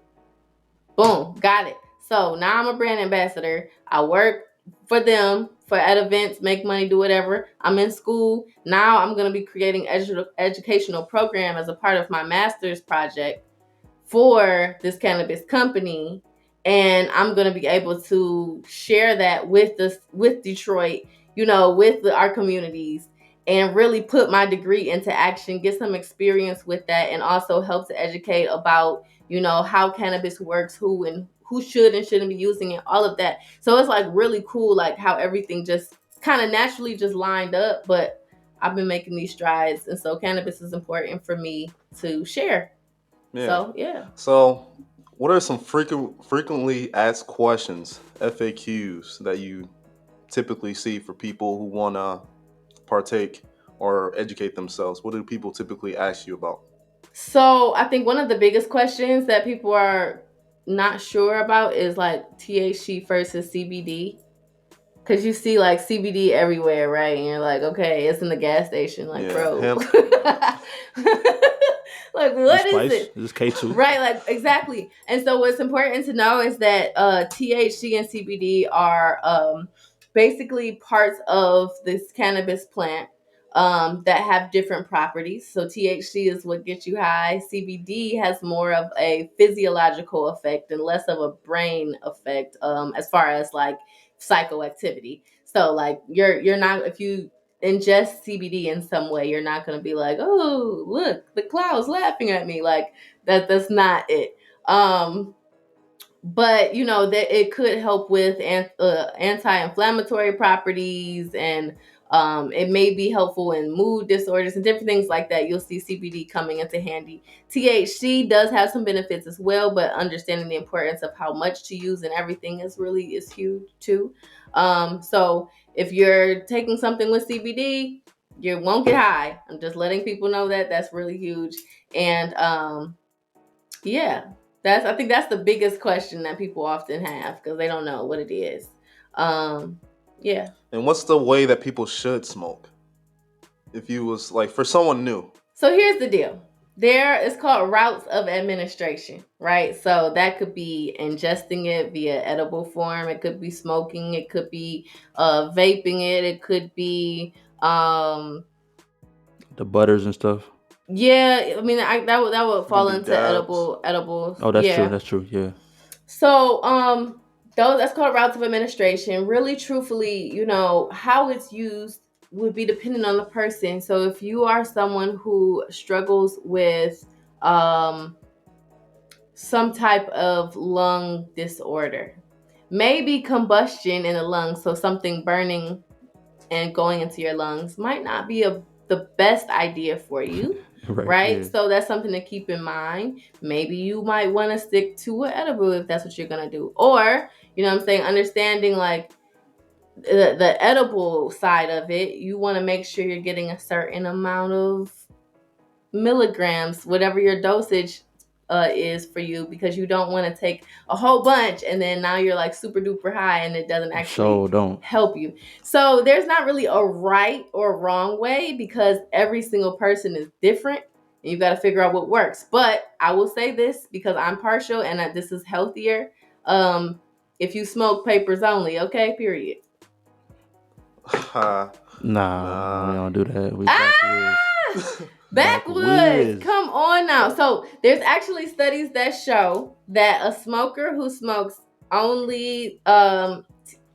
Boom, got it. So now I'm a brand ambassador. I work for them for at events, make money, do whatever. I'm in school. Now I'm going to be creating educational program as a part of my master's project for this cannabis company, and I'm going to be able to share that with Detroit, with our communities, and really put my degree into action, get some experience with that, and also help to educate about how cannabis works, who should and shouldn't be using it, all of that. So it's like really cool, like how everything just kind of naturally just lined up. But I've been making these strides, and so cannabis is important for me to share. Yeah. So yeah. So, what are some frequently asked questions (FAQs) that you typically see for people who want to partake or educate themselves? What do people typically ask you about? So I think one of the biggest questions that people are not sure about is like THC versus CBD. Cause you see like CBD everywhere, right? And you're like, okay, it's in the gas station, like, Yeah, bro. hemp. Like, Is this what is Spice? it? Is this K2? Right, like exactly. And so what's important to know is that THC and CBD are basically parts of this cannabis plant that have different properties. So THC is what gets you high. CBD has more of a physiological effect and less of a brain effect, as far as like psychoactivity. So like you're not, if you ingest CBD in some way, you're not going to be like, oh, look, the cloud's laughing at me. Like that's not it. But that it could help with anti-inflammatory properties and It may be helpful in mood disorders and different things like that. You'll see CBD coming into handy. THC does have some benefits as well, but understanding the importance of how much to use and everything is huge too. So if you're taking something with CBD, you won't get high. I'm just letting people know that that's really huge. And yeah, I think that's the biggest question that people often have because they don't know what it is. Yeah. And what's the way that people should smoke? If you was like for someone new. So here's the deal. It's called routes of administration, right? So that could be ingesting it via edible form. It could be smoking. It could be vaping it. It could be The butters and stuff. yeah. I mean, that would It can fall be into dabs. edibles. Oh, that's true. Yeah. That's true. Yeah. So, that's called routes of administration. Really, truthfully, how it's used would be dependent on the person. So, if you are someone who struggles with some type of lung disorder, maybe combustion in the lungs, so something burning and going into your lungs might not be the best idea for you. Right? Yeah. So that's something to keep in mind. Maybe you might want to stick to an edible if that's what you're going to do. Or, what I'm saying, understanding like the edible side of it, you want to make sure you're getting a certain amount of milligrams, whatever your dosage is for you, because you don't want to take a whole bunch and then now you're like super duper high and it doesn't actually don't. help you. So there's not really a right or wrong way because every single person is different and you've got to figure out what works. But I will say this because I'm partial and that this is healthier. If you smoke papers only, okay, period. Nah, we don't do that. We Backwoods, come on now. So there's actually studies that show that a smoker who smokes only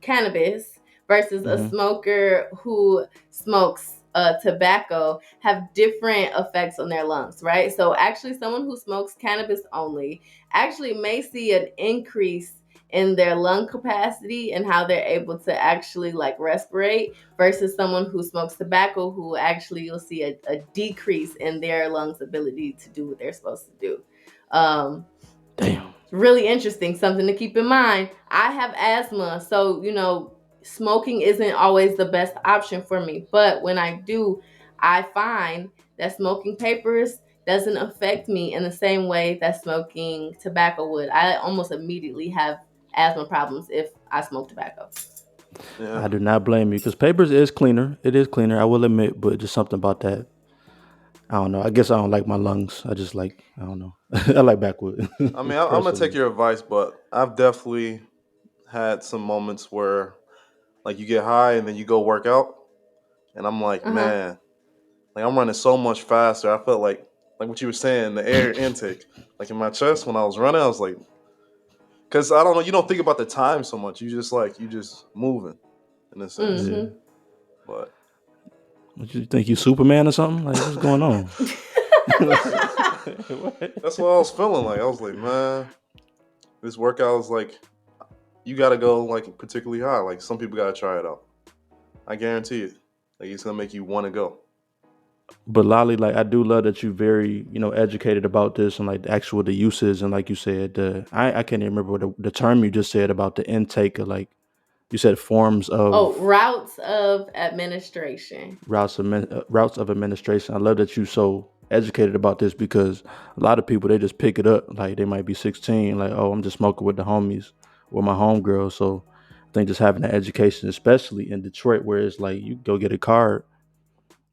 cannabis versus a smoker who smokes tobacco have different effects on their lungs, right? So actually someone who smokes cannabis only actually may see an increase in their lung capacity and how they're able to actually like respirate versus someone who smokes tobacco who actually you'll see a decrease in their lungs ability to do what they're supposed to do. Damn. Really interesting, something to keep in mind. I have asthma, so smoking isn't always the best option for me, but when I do, I find that smoking papers doesn't affect me in the same way that smoking tobacco would. I almost immediately have asthma problems if I smoke tobacco. Yeah. I do not blame you because papers is cleaner. It is cleaner, I will admit, but just something about that. I don't know. I guess I don't like my lungs. I just like, I don't know. I like backwood. I mean, I'm gonna take your advice, but I've definitely had some moments where, like, you get high and then you go work out, and I'm like, man, like I'm running so much faster. I felt like what you were saying, the air intake, like in my chest when I was running, I was like, because I don't know, you don't think about the time so much. You just moving in a sense. Yeah. But What you think, you Superman or something? Like, what's going on? that's what I was feeling like. I was like, man, this workout is like, you gotta go like particularly high. Like some people gotta try it out. I guarantee it. Like it's gonna make you want to go. But Lolly, like, I do love that you're very, educated about this and like the uses and like you said, I can't even remember what the term you just said about the intake of, like you said, forms of routes of administration. routes of administration. I love that you so educated about this because a lot of people, they just pick it up. Like they might be 16, like, oh, I'm just smoking with the homies or my homegirl. So I think just having that education, especially in Detroit, where it's like you go get a card,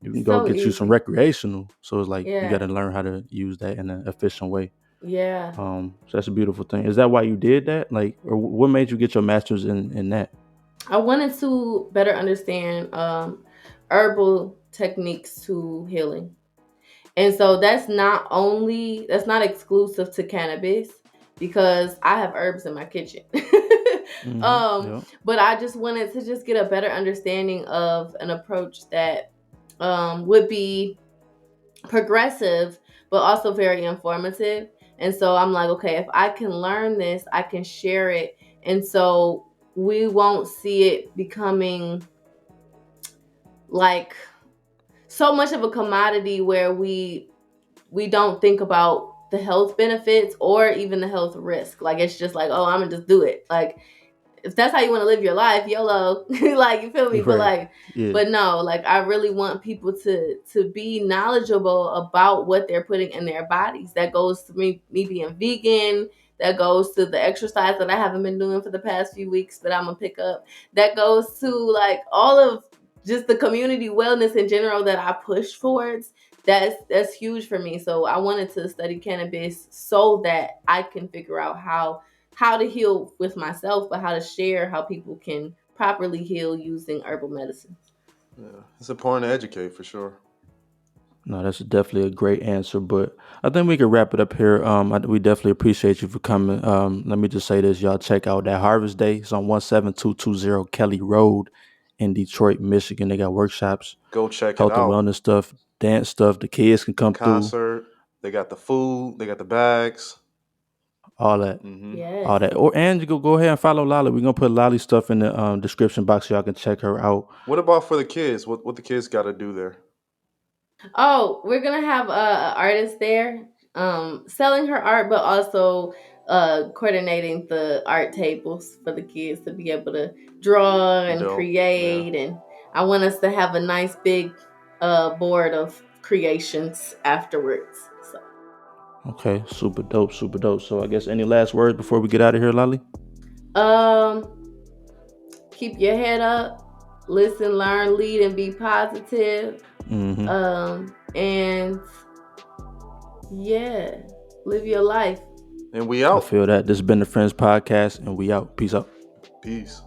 you can go get you some recreational. So it's like you got to learn how to use that in an efficient way. Yeah. So that's a beautiful thing. Is that why you did that? Like, or what made you get your master's in that? I wanted to better understand herbal techniques to healing. And so that's not exclusive to cannabis because I have herbs in my kitchen. But I just wanted to just get a better understanding of an approach that would be progressive, but also very informative. And so I'm like, okay, if I can learn this, I can share it. And so we won't see it becoming like so much of a commodity where we don't think about the health benefits or even the health risk. Like it's just like, oh, I'm gonna just do it. Like if that's how you want to live your life, YOLO. Like you feel me? But Right. like, Yeah. but no, like I really want people to be knowledgeable about what they're putting in their bodies. That goes to me being vegan. That goes to the exercise that I haven't been doing for the past few weeks that I'm gonna pick up. That goes to like all of just the community wellness in general that I push towards. That's huge for me. So I wanted to study cannabis so that I can figure out how to heal with myself, but how to share how people can properly heal using herbal medicine. Yeah, it's important to educate for sure. No, that's definitely a great answer, but I think we can wrap it up here. We definitely appreciate you for coming. Let me just say this, y'all check out that Harvest Day. It's on 17220 Kelly Road in Detroit, Michigan. They got workshops, Go check it health and out. wellness stuff, dance stuff. The kids can come through, Concert. They got the food. They got the bags. all that. Hmm. Yes. All that. Or and you go ahead and follow Lolly. We're gonna put Lolly stuff in the description box so y'all can check her out. What about for the kids? What the kids got to do there? Oh, we're gonna have a artist there, selling her art, but also coordinating the art tables for the kids to be able to draw and Dope. Yeah. create. And I want us to have a nice big board of creations afterwards. So, Okay, super dope, super dope. So I guess any last words before we get out of here, Lolly? um, keep your head up, listen, learn, lead, and be positive. Mm-hmm. And yeah, live your life. And we I out. feel that. This has been the Friends Podcast, and we out. Peace out. Peace.